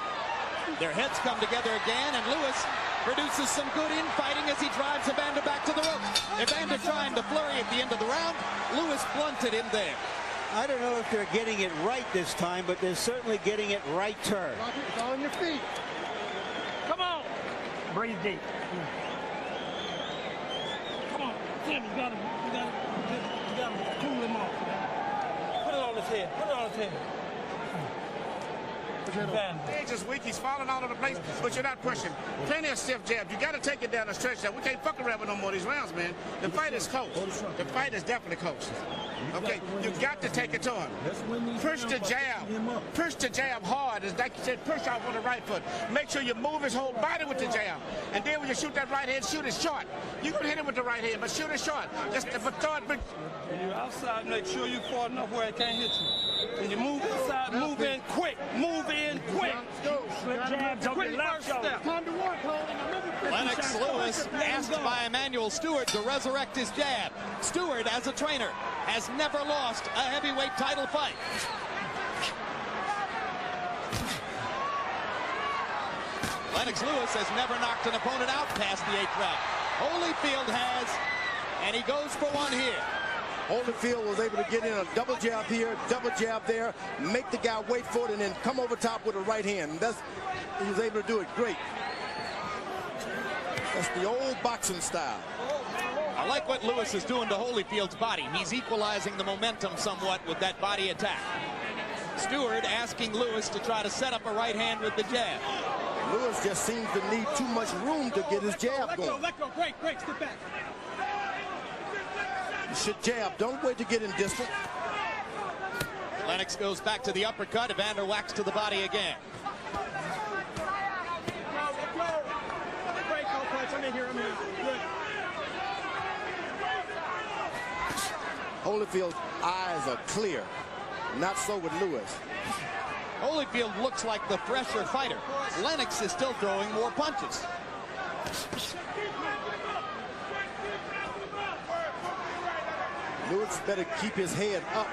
Their heads come together again, and Lewis produces some good infighting as he drives Evander back to the ropes. Evander trying to flurry at the end of the round. Lewis blunted him there. I don't know if they're getting it right this time, but they're certainly getting it righter. It's on your feet. Come on. Breathe deep. Tim, you gotta cool him off. Put it on his head. Put it on his head. Edge is weak. He's falling all over the place, but you're not pushing. Plenty of stiff jabs. You got to take it down the stretch. Now we can't fuck around with no more of these rounds, man. The fight is close. The fight is definitely close. Okay, you got to take it to him. Push the jab. Push the jab hard. It's like you said, push out with the right foot. Make sure you move his whole body with the jab. And then when you shoot that right hand, shoot it short. You can hit him with the right hand, but shoot it short. Just if a thought. When you're outside, make sure you're far enough where it can't hit you. When you move inside, move in quick. Move in quick. Slip jabs on the left shoulder. Time to work, Lennox Lewis asked by Emmanuel Stewart to resurrect his jab. Stewart, as a trainer, has never lost a heavyweight title fight. Lennox Lewis has never knocked an opponent out past the 8th round. Holyfield has, and he goes for one here. Holyfield was able to get in a double jab here, double jab there, make the guy wait for it, and then come over top with a right hand. He was able to do it great. That's the old boxing style. I like what Lewis is doing to Holyfield's body. He's equalizing the momentum somewhat with that body attack. Stewart asking Lewis to try to set up a right hand with the jab. Lewis just seems to need too much room to get his jab going. Let go, break, step back. You should jab. Don't wait to get in distance. Lennox goes back to the uppercut. Evander whacks to the body again. Break, no punch. I'm in here. Good. Holyfield's eyes are clear. Not so with Lewis. Holyfield looks like the fresher fighter. Lennox is still throwing more punches. Lewis better keep his head up.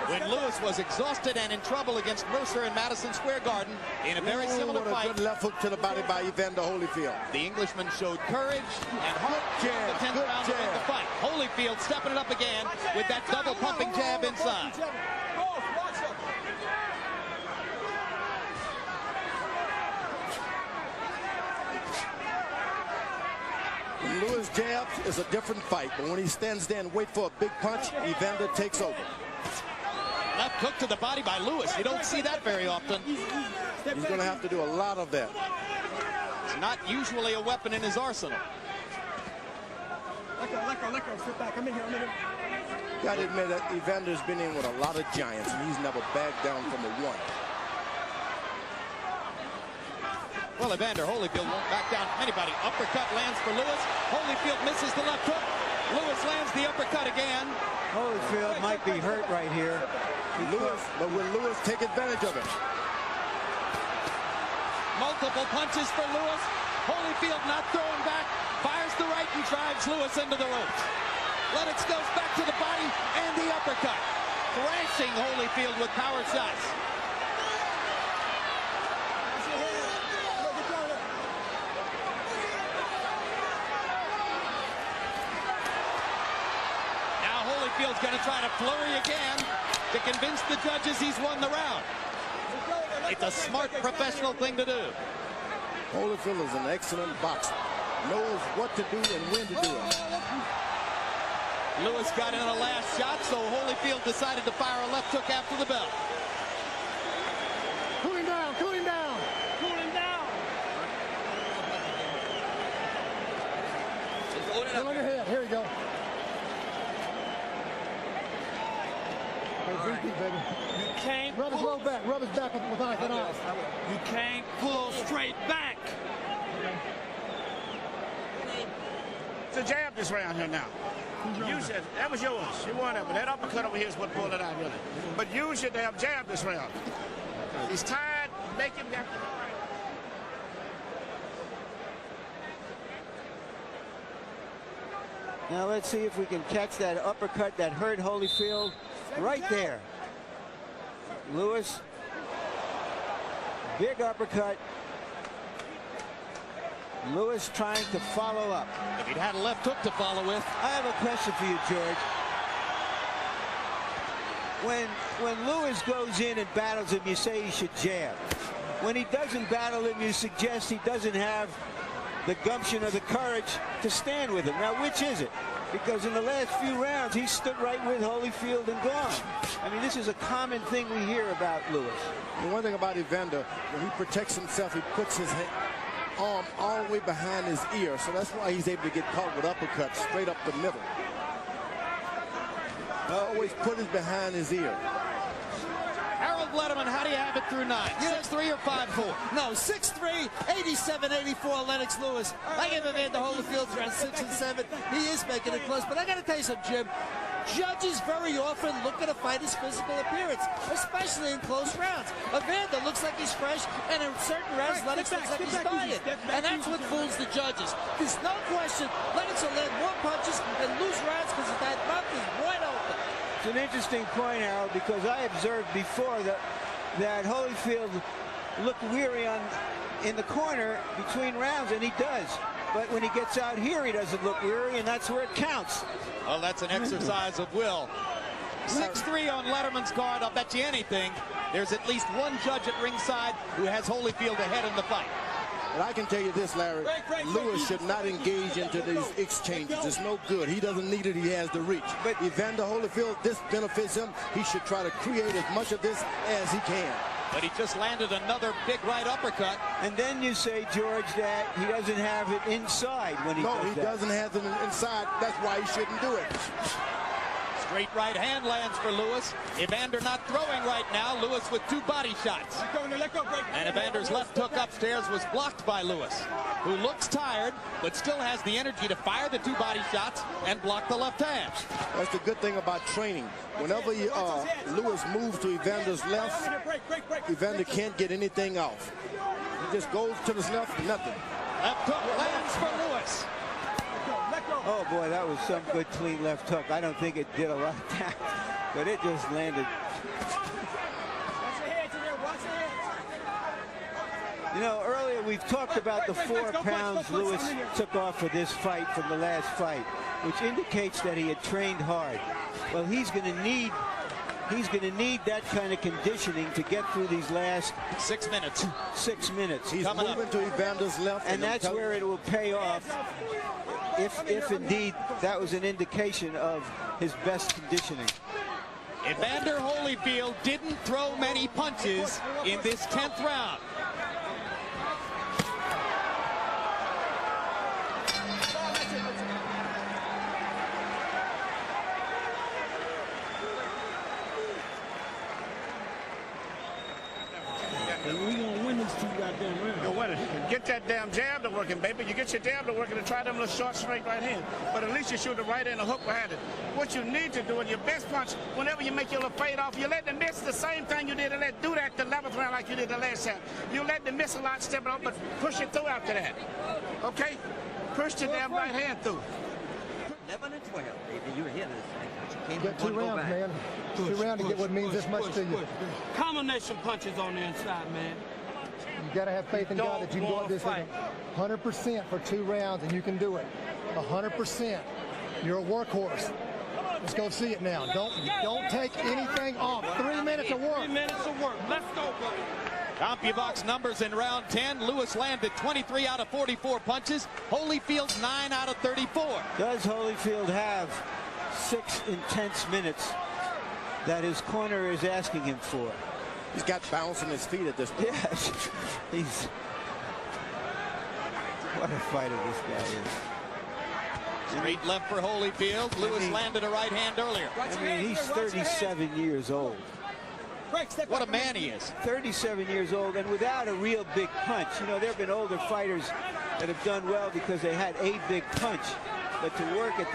When Lewis was exhausted and in trouble against Mercer in Madison Square Garden in a very similar fight. Good left hook to the body by Evander Holyfield. The Englishman showed courage and heart in the 10th round to win the fight. Holyfield stepping it up again with that double pumping jab inside. When Lewis jabs, it's a different fight. But when he stands there and waits for a big punch, Evander takes over. Left hook to the body by Lewis. You don't see that very often. He's going to have to do a lot of that. It's not usually a weapon in his arsenal. Let go. Sit back. I'm in here. Got to admit that Evander's been in with a lot of giants, and he's never backed down from a one. Well, Evander Holyfield won't back down from anybody. Uppercut lands for Lewis. Holyfield misses the left hook. Lewis lands the uppercut again. Holyfield might be hurt right here. But will Lewis take advantage of it? Multiple punches for Lewis. Holyfield not throwing back. Fires the right and drives Lewis into the ropes. Lennox goes back to the body and the uppercut. Thrashing Holyfield with power shots. Holyfield's going to try to flurry again to convince the judges he's won the round. It's a smart professional thing to do. Holyfield is an excellent boxer. Knows what to do and when to do it. Lewis got in a last shot, so Holyfield decided to fire a left hook after the bell. Cool him down. Look at your head. Here we go. Right. You can't rub his low back. Rub his back with eyes and eyes. You can't pull straight back. It's a jab this round here now. Use it. That was yours. You won that, but that uppercut over here is what pulled it out, really. But use your damn jab this round. He's tired. Make him down. Now let's see if we can catch that uppercut that hurt Holyfield right there. Lewis, big uppercut. Lewis trying to follow up. If he'd had a left hook to follow with. I have a question for you, George. When Lewis goes in and battles him, you say he should jab. When he doesn't battle him, you suggest he doesn't have the gumption or the courage to stand with him. Now, which is it? Because in the last few rounds, he stood right with Holyfield and gone. I mean, this is a common thing we hear about Lewis. The one thing about Evander, when he protects himself, he puts his arm all the way behind his ear. So that's why he's able to get caught with uppercuts straight up the middle. Always put it behind his ear. Harold Letterman, how do you have it through 9? 6'3" or 5'4"? No, 6'3", 87, 84, Lennox Lewis. I give Evander Holyfield around 6 and 7. He is making it close, but I got to tell you something, Jim. Judges very often look at a fighter's physical appearance, especially in close rounds. Evander looks like he's fresh, and in certain rounds, Lennox looks like he's tired. And that's what fools the judges. There's no question Lennox will land more punches and lose rounds because that mouth is wide open. It's an interesting point, Harold, because I observed before that Holyfield looked weary in the corner between rounds, and he does. But when he gets out here, he doesn't look weary, and that's where it counts. Well, that's an exercise of will. 6'3" on Letterman's card. I'll bet you anything. There's at least one judge at ringside who has Holyfield ahead in the fight. But I can tell you this, Larry, Lewis should not engage into these exchanges. It's no good. He doesn't need it. He has the reach. But Evander Holyfield, this benefits him. He should try to create as much of this as he can. But he just landed another big right uppercut. And then you say, George, that he doesn't have it inside when he does that. No, he doesn't have it inside. That's why he shouldn't do it. Straight right hand lands for Lewis. Evander not throwing right now. Lewis with 2 body shots. And Evander's left hook upstairs was blocked by Lewis, who looks tired, but still has the energy to fire the 2 body shots and block the left hand. That's the good thing about training. Whenever Lewis moves to Evander's left, Evander can't get anything off. He just goes to the left, nothing. Left hook lands for Lewis. Oh, boy, that was some good, clean left hook. I don't think it did a lot of damage, but it just landed. You know, earlier we've talked about the 4 pounds Lewis took off for this fight from the last fight, which indicates that he had trained hard. Well, he's going to need that kind of conditioning to get through these last 6 minutes. 6 minutes. He's moving to Evander's left, and that's where it will pay off. If indeed that was an indication of his best conditioning. Evander Holyfield didn't throw many punches in this 10th round. Get that damn jab to working, baby. You get your jab to working and try them little short, straight right hand. But at least you shoot the right hand and hook behind it. What you need to do in your best punch, whenever you make your little fade off, you let them miss the same thing you did. Do that the 11th round like you did the last time. You let them miss a lot, step it up, but push it through after that. Okay? Push your damn right hand through. 11 and 12, baby. You're here this thing. You got 2 rounds, man. 2 rounds to get what means this much to you. Combination punches on the inside, man. You got to have faith in God that you can go at this 100% for 2 rounds, and you can do it. 100%. You're a workhorse. Let's go see it now. Don't take anything off. 3 minutes of work. 3 minutes of work. Let's go, brother. CompuBox numbers in round 10. Lewis landed 23 out of 44 punches. Holyfield 9 out of 34. Does Holyfield have 6 intense minutes that his corner is asking him for? He's got bounce on his feet at this point. Yes. He's... What a fighter this guy is. Straight left for Holyfield. Lewis landed a right hand earlier. I mean, he's 37 years old. What a man he is. 37 years old and without a real big punch. You know, there have been older fighters that have done well because they had a big punch. But to work at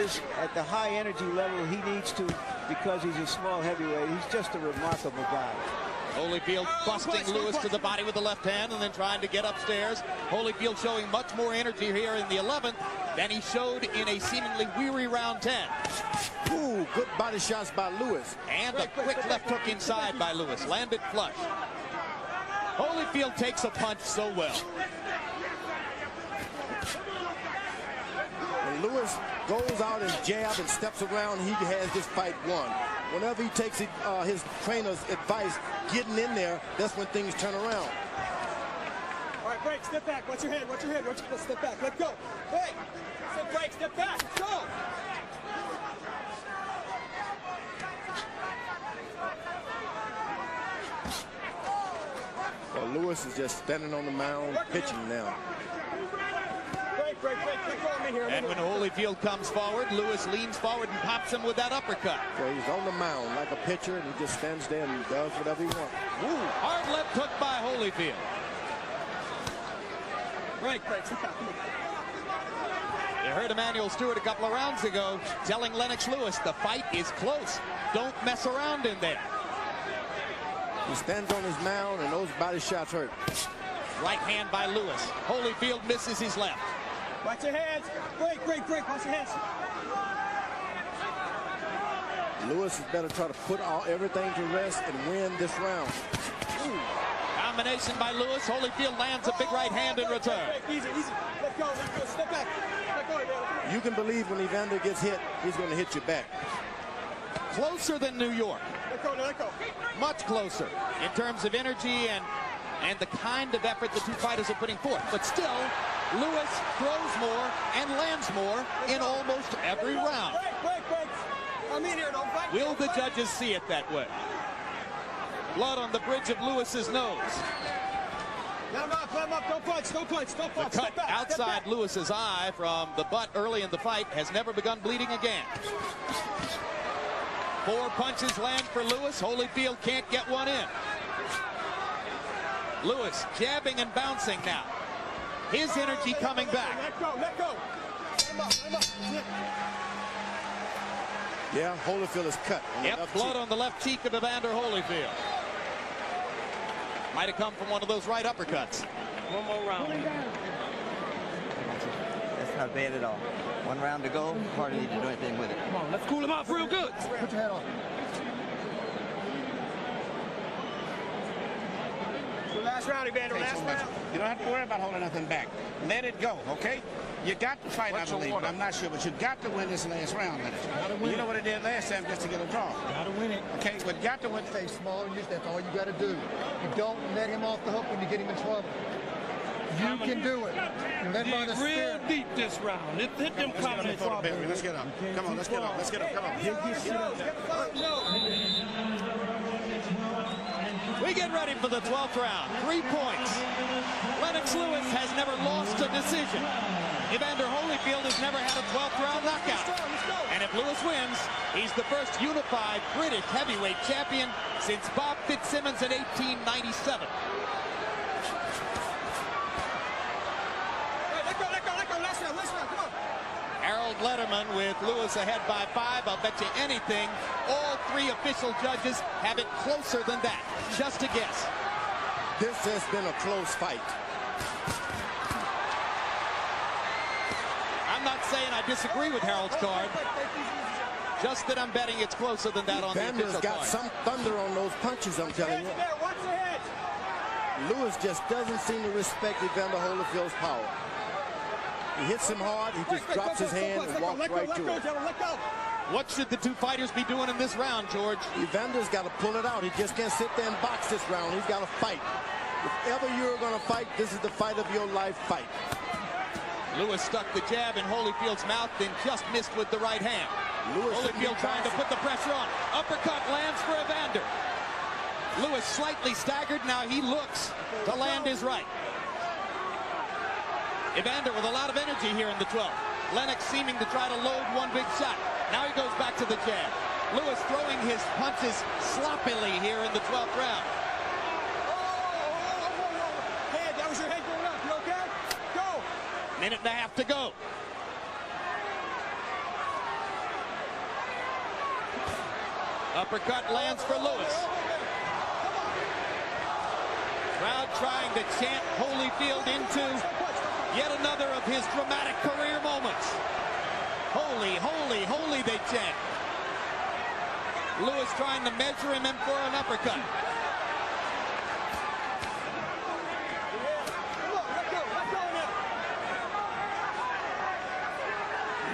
the high energy level he needs to, because he's a small heavyweight, he's just a remarkable guy. Holyfield busting Lewis to the body with the left hand and then trying to get upstairs. Holyfield showing much more energy here in the 11th than he showed in a seemingly weary round 10. Ooh, good body shots by Lewis. And a quick left hook inside by Lewis. Landed flush. Holyfield takes a punch so well. When Lewis goes out and jab and steps around, he has this fight won. Whenever he takes his trainer's advice, getting in there, that's when things turn around. break, step back. Watch your head, watch your head. Step back, let go. Hey, step break, step back, let's go. Well, Lewis is just standing on the mound, pitching now. Break, go in here. And when Holyfield comes forward, Lewis leans forward and pops him with that uppercut. So he's on the mound like a pitcher, and he just stands there and does whatever he wants. Ooh, hard left hook by Holyfield. Break, You heard Emmanuel Stewart a couple of rounds ago telling Lennox Lewis the fight is close. Don't mess around in there. He stands on his mound, and those body shots hurt. Right hand by Lewis. Holyfield misses his left. Watch your hands. Break. Watch your hands. Lewis is better try to put everything to rest and win this round. Ooh. Combination by Lewis. Holyfield lands a big right hand in return. Easy. Let go. Step back. Let go, Evander. You can believe when Evander gets hit, he's going to hit you back. Closer than New York. Let go. Much closer in terms of energy and the kind of effort the two fighters are putting forth. But still, Lewis throws more and lands more in almost every round. Break. I'm in here, don't fight. Will the judges see it that way? Blood on the bridge of Lewis's nose. Let him up. Don't punch. The cut outside Lewis's eye from the butt early in the fight has never begun bleeding again. 4 punches land for Lewis. Holyfield can't get one in. Lewis jabbing and bouncing now. His energy coming back. Let go. Let him up. Yeah, Holyfield is cut. Yep, blood on the left cheek of Evander Holyfield. Might have come from one of those right uppercuts. One more round. That's not bad at all. 1 round to go. Hardly need to do anything with it. Come on, let's cool him off real good. Put your head on. Last round, Evander. Last round. You don't have to worry about holding nothing back. Let it go, okay? You got to fight, I believe, but I'm not sure. But you got to win this last round, Lennox. You know what it did last time just to get a draw. Got to win it. Okay, but got to win. Stay small and use that's all you got to do. You don't let him off the hook when you get him in trouble. You can do it. You let him on the real deep this round. Hit them comments. Let's get up. Come on, let's get up. Come on. We get ready for the 12th round. 3 points. Lennox Lewis has never lost a decision. Evander Holyfield has never had a 12th round knockout. And if Lewis wins, he's the first unified British heavyweight champion since Bob Fitzsimmons in 1897. Harold Letterman with Lewis ahead by 5. I'll bet you anything, all 3 official judges have it closer than that. Just a guess. This has been a close fight. I'm not saying I disagree with Harold's card. Just that I'm betting it's closer than that on the official card. Got some thunder on those punches, I'm telling you. Lewis just doesn't seem to respect Evander Holyfield's power. He hits him hard, he just drops his hand and walks right to it. What should the 2 fighters be doing in this round, George? Evander's got to pull it out. He just can't sit there and box this round. He's got to fight. If ever you're going to fight, this is the fight of your life fight. Lewis stuck the jab in Holyfield's mouth, then just missed with the right hand. Holyfield trying to put the pressure on. Uppercut lands for Evander. Lewis slightly staggered. Now he looks to land his right. Evander with a lot of energy here in the 12th. Lennox seeming to try to load one big shot. Now he goes back to the jab. Lewis throwing his punches sloppily here in the 12th round. Hey, that was your head going up. You okay? Go. Minute and a half to go. Uppercut lands for Lewis. Crowd trying to chant Holyfield into yet another of his dramatic career moments. Holy, holy, holy, they chant. Lewis trying to measure him in for an uppercut.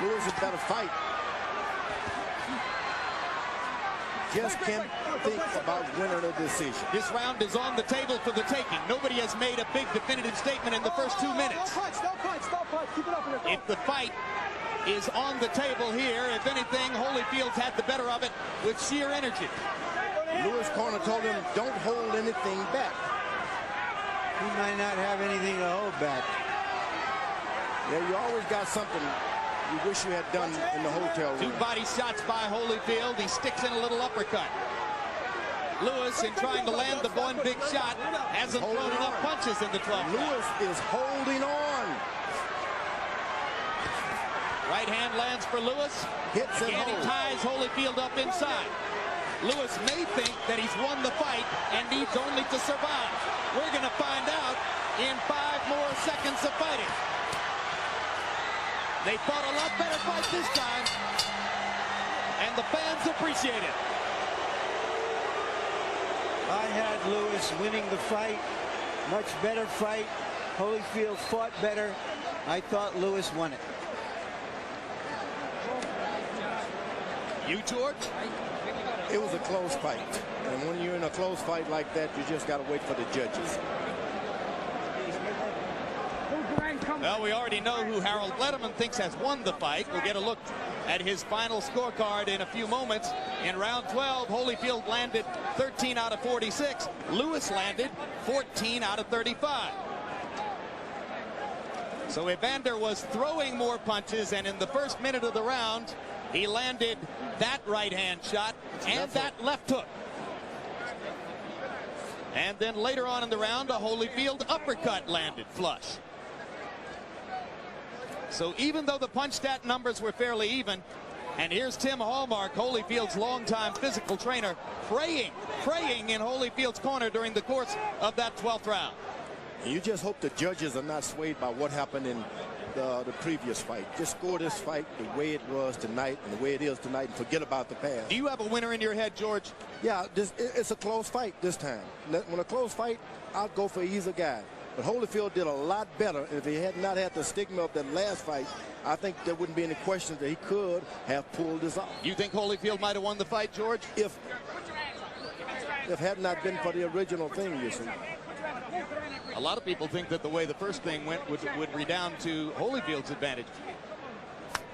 Lewis has got to fight. just can't think about winning a decision. This round is on the table for the taking. Nobody has made a big definitive statement in the first 2 minutes. Don't punch. Keep it up in there. If the fight is on the table here, if anything, Holyfield's had the better of it with sheer energy. Lewis' corner told him, don't hold anything back. He might not have anything to hold back. Yeah, you always got something you wish you had done in the hotel room. 2 body shots by Holyfield. He sticks in a little uppercut. Lewis, in trying to land the one big shot, hasn't thrown enough punches in the 12th. Lewis is holding on. Right hand lands for Lewis. Hits and Again, he holds. ties Holyfield up inside. Lewis may think that he's won the fight and needs only to survive. We're going to find out in 5 more seconds of fighting. They fought a lot better fight this time, and the fans appreciate it. I had Lewis winning the fight. Much better fight. Holyfield fought better. I thought Lewis won it. You, George? It was a close fight. And when you're in a close fight like that, you just got to wait for the judges. Well, we already know who Harold Letterman thinks has won the fight. We'll get a look at his final scorecard in a few moments. In round 12, Holyfield landed 13 out of 46. Lewis landed 14 out of 35. So Evander was throwing more punches, and in the first minute of the round, he landed that right-hand shot and that left hook. And then later on in the round, a Holyfield uppercut landed flush. So even though the punch stat numbers were fairly even, and here's Tim Hallmark, Holyfield's longtime physical trainer, praying in Holyfield's corner during the course of that 12th round. You just hope the judges are not swayed by what happened in the previous fight. Just score this fight the way it was tonight and the way it is tonight, and forget about the past. Do you have a winner in your head, George? Yeah, it's a close fight this time. When a close fight, I'll go for either guy. But Holyfield did a lot better. If he had not had the stigma of that last fight, I think there wouldn't be any question that he could have pulled this off. You think Holyfield might have won the fight, George? If it had not been for the original thing, you see. A lot of people think that the way the first thing went would redound to Holyfield's advantage.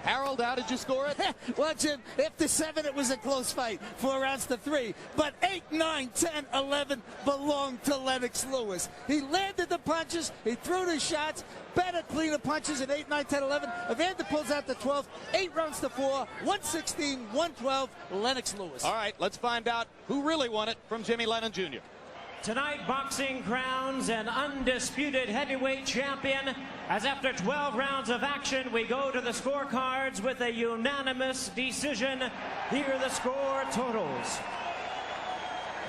Harold, how did you score it? Well, Jim, after 7, it was a close fight. 4 rounds to 3. But 8, 9, 10, 11 belonged to Lennox Lewis. He landed the punches. He threw the shots. Better, cleaner punches at 8, 9, 10, 11. Evander pulls out the 12th. 8 rounds to 4. 116, 112, Lennox Lewis. All right, let's find out who really won it from Jimmy Lennon Jr. Tonight, boxing crowns an undisputed heavyweight champion, as after 12 rounds of action, we go to the scorecards with a unanimous decision. Here are the score totals.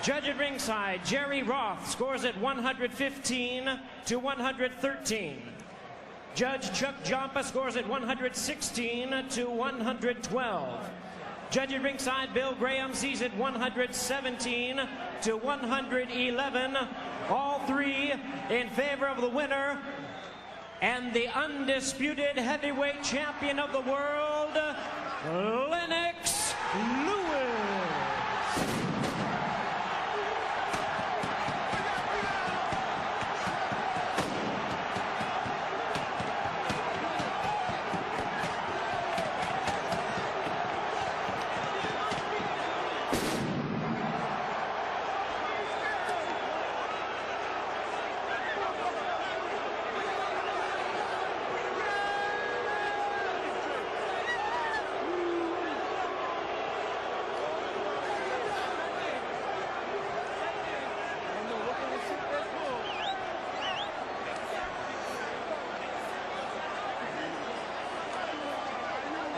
Judge at ringside, Jerry Roth scores at 115 to 113. Judge Chuck Jompa scores at 116 to 112. Judge at ringside, Bill Graham sees it 117 to 111. All 3 in favor of the winner and the undisputed heavyweight champion of the world, Lennox Lewis.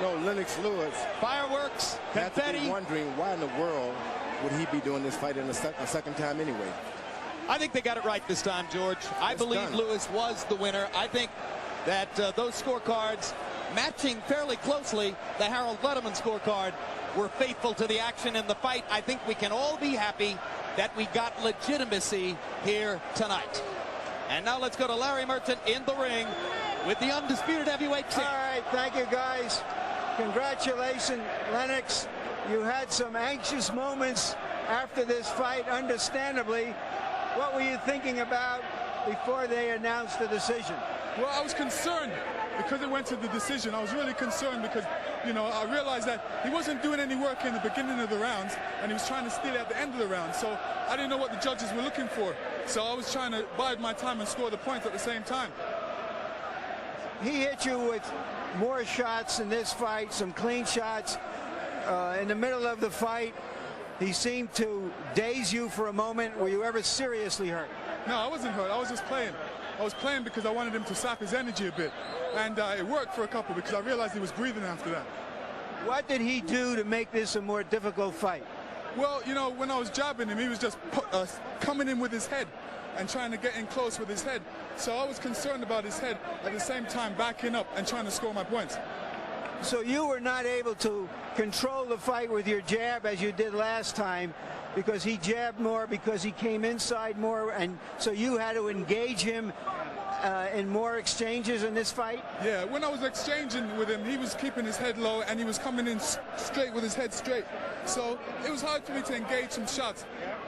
No, Lennox Lewis. Fireworks, had to confetti. be wondering why in the world would he be doing this fight in a second time anyway. I think they got it right this time, George. I believe Lewis was the winner. I think that those scorecards, matching fairly closely the Harold Letterman scorecard, were faithful to the action in the fight. I think we can all be happy that we got legitimacy here tonight. And now let's go to Larry Merchant in the ring with the undisputed heavyweight champ. All right, thank you, guys. Congratulations, Lennox. You had some anxious moments after this fight, understandably. What were you thinking about before they announced the decision? Well, I was concerned because it went to the decision. I was really concerned because, you know, I realized that he wasn't doing any work in the beginning of the rounds, and he was trying to steal at the end of the round. So I didn't know what the judges were looking for. So I was trying to bide my time and score the points at the same time. He hit you with more shots in this fight, some clean shots. In the middle of the fight, he seemed to daze you for a moment. Were you ever seriously hurt? No, I wasn't hurt. I was just playing. I was playing because I wanted him to sap his energy a bit. And it worked for a couple because I realized he was breathing after that. What did he do to make this a more difficult fight? Well, you know, when I was jabbing him, he was just coming in with his head and trying to get in close with his head. So I was concerned about his head, at the same time backing up and trying to score my points. So you were not able to control the fight with your jab as you did last time because he jabbed more, because he came inside more, and so you had to engage him in more exchanges in this fight? Yeah, when I was exchanging with him, he was keeping his head low and he was coming in straight with his head straight. So it was hard for me to engage some shots.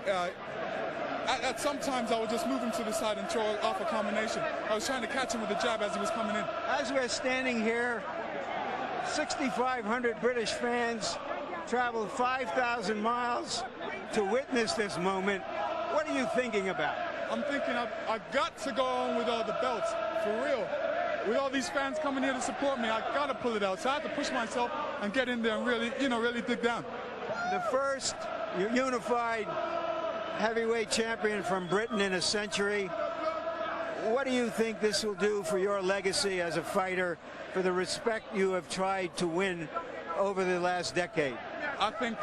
At sometimes I would just move him to the side and throw off a combination. I was trying to catch him with the jab as he was coming in. As we're standing here, 6,500 British fans traveled 5,000 miles to witness this moment. What are you thinking about? I'm thinking I've got to go on with all the belts, for real. With all these fans coming here to support me, I've got to pull it out. So I have to push myself and get in there and really, you know, really dig down. The first unified heavyweight champion from Britain in a century. What do you think this will do for your legacy as a fighter, for the respect you have tried to win over the last decade? I think,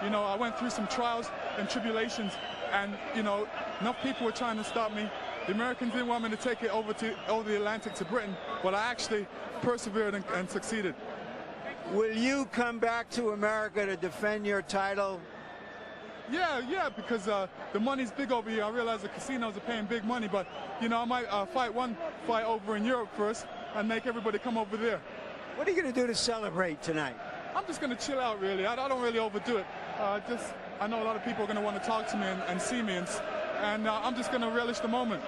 you know, I went through some trials and tribulations, and, you know, enough people were trying to stop me. The Americans didn't want me to take it over the Atlantic to Britain, but I actually persevered and succeeded. Will you come back to America to defend your title? Yeah, because the money's big over here. I realize the casinos are paying big money, but, you know, I might fight one fight over in Europe first and make everybody come over there. What are you going to do to celebrate tonight? I'm just going to chill out, really. I don't really overdo it. I know a lot of people are going to want to talk to me and see me, and I'm just going to relish the moment.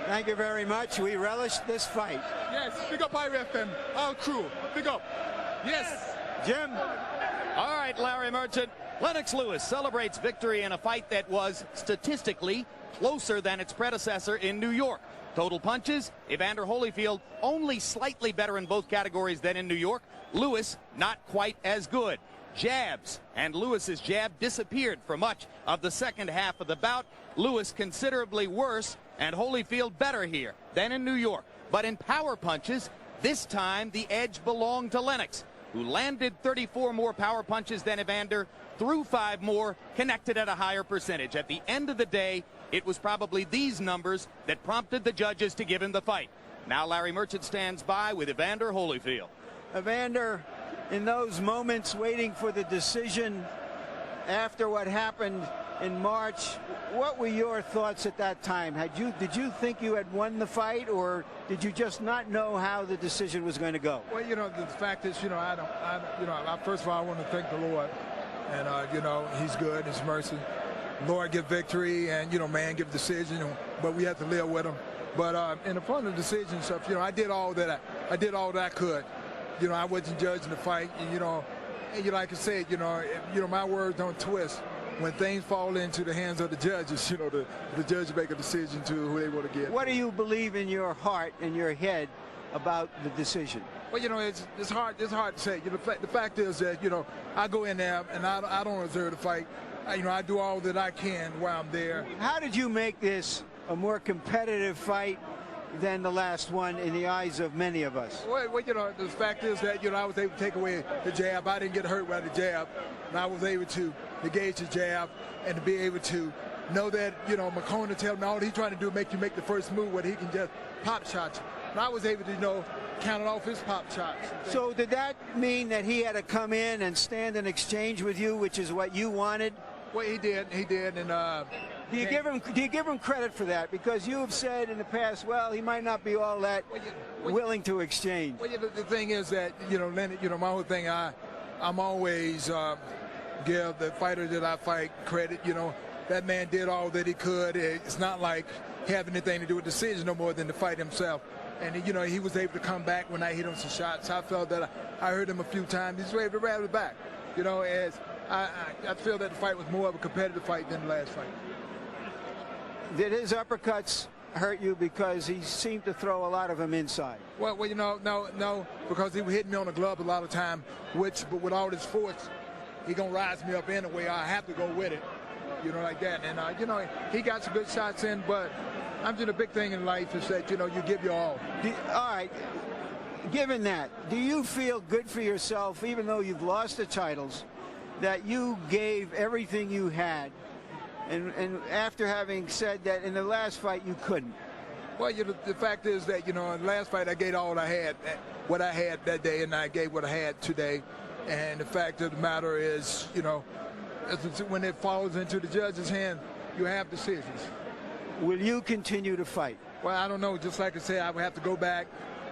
Thank you very much. We relish this fight. Yes, big up IRFM, our crew. Big up. Yes. Jim. All right, Larry Merchant. Lennox Lewis celebrates victory in a fight that was statistically closer than its predecessor in New York. Total punches, Evander Holyfield only slightly better in both categories than in New York. Lewis not quite as good. Jabs, and Lewis's jab disappeared for much of the second half of the bout. Lewis considerably worse and Holyfield better here than in New York. But in power punches, this time the edge belonged to Lennox, who landed 34 more power punches than Evander, threw 5 more, connected at a higher percentage. At the end of the day, it was probably these numbers that prompted the judges to give him the fight. Now Larry Merchant stands by with Evander Holyfield. Evander, in those moments waiting for the decision after what happened in March, what were your thoughts at that time? Did you think you had won the fight, or did you just not know how the decision was going to go? Well, you know, the fact is, you know, first of all, I want to thank the Lord, and you know, He's good, His mercy. Lord give victory, and you know, man give decision, but we have to live with Him. But in the front of the decision stuff, you know, I did all that I could. You know, I wasn't judging the fight. And, you know, like I said, you know, my words don't twist. When things fall into the hands of the judges, you know, the judges make a decision to who they want to get. What do you believe in your heart and your head about the decision? Well, you know, it's hard to say. You know, the fact is that, you know, I go in there and I don't reserve the fight. You know, I do all that I can while I'm there. How did you make this a more competitive fight than the last one in the eyes of many of us? Well, you know, the fact is that, you know, I was able to take away the jab. I didn't get hurt by the jab, and I was able to engage the jab and to be able to know that, you know, McCona tell me all he's trying to do is make you make the first move where he can just pop shots you. And I was able to, you know, count off his pop shots. So did that mean that he had to come in and stand in exchange with you, which is what you wanted? Well, he did, and do you give him credit for that? Because you have said in the past, well, he might not be all that willing to exchange. Well, the thing is that, you know, Leonard, you know, my whole thing, I'm always give the fighter that I fight credit. You know, that man did all that he could. It's not like he had anything to do with the decision no more than the fight himself. And, you know, he was able to come back when I hit him some shots. I felt that I heard him a few times. He's able to rattle it back. You know, as I feel that the fight was more of a competitive fight than the last fight. Did his uppercuts hurt you because he seemed to throw a lot of them inside? Well, you know, no, because he was hitting me on the glove a lot of time, but with all his force, he going to rise me up anyway. I have to go with it, you know, like that. And, you know, he got some good shots in, but I'm just a big thing in life is that, you know, you give your all. All right. Given that, do you feel good for yourself, even though you've lost the titles, that you gave everything you had, and after having said that in the last fight you couldn't? Well, you know, the fact is that, you know, in the last fight I gave all I had, what I had that day, and I gave what I had today. And the fact of the matter is, you know, when it falls into the judge's hand, you have decisions. Will you continue to fight? Well, I don't know. Just like I said, I would have to go back.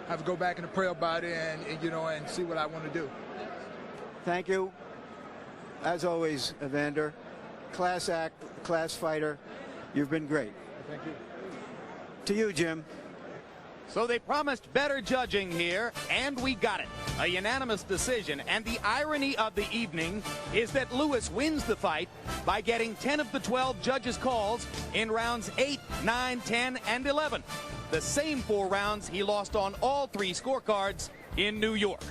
I have to go back and pray about it, and you know, and see what I want to do. Thank you. As always, Evander, class act, class fighter. You've been great. Thank you. To you, Jim. So they promised better judging here, and we got it. A unanimous decision, and the irony of the evening is that Lewis wins the fight by getting 10 of the 12 judges' calls in rounds 8, 9, 10, and 11. The same 4 rounds he lost on all 3 scorecards in New York.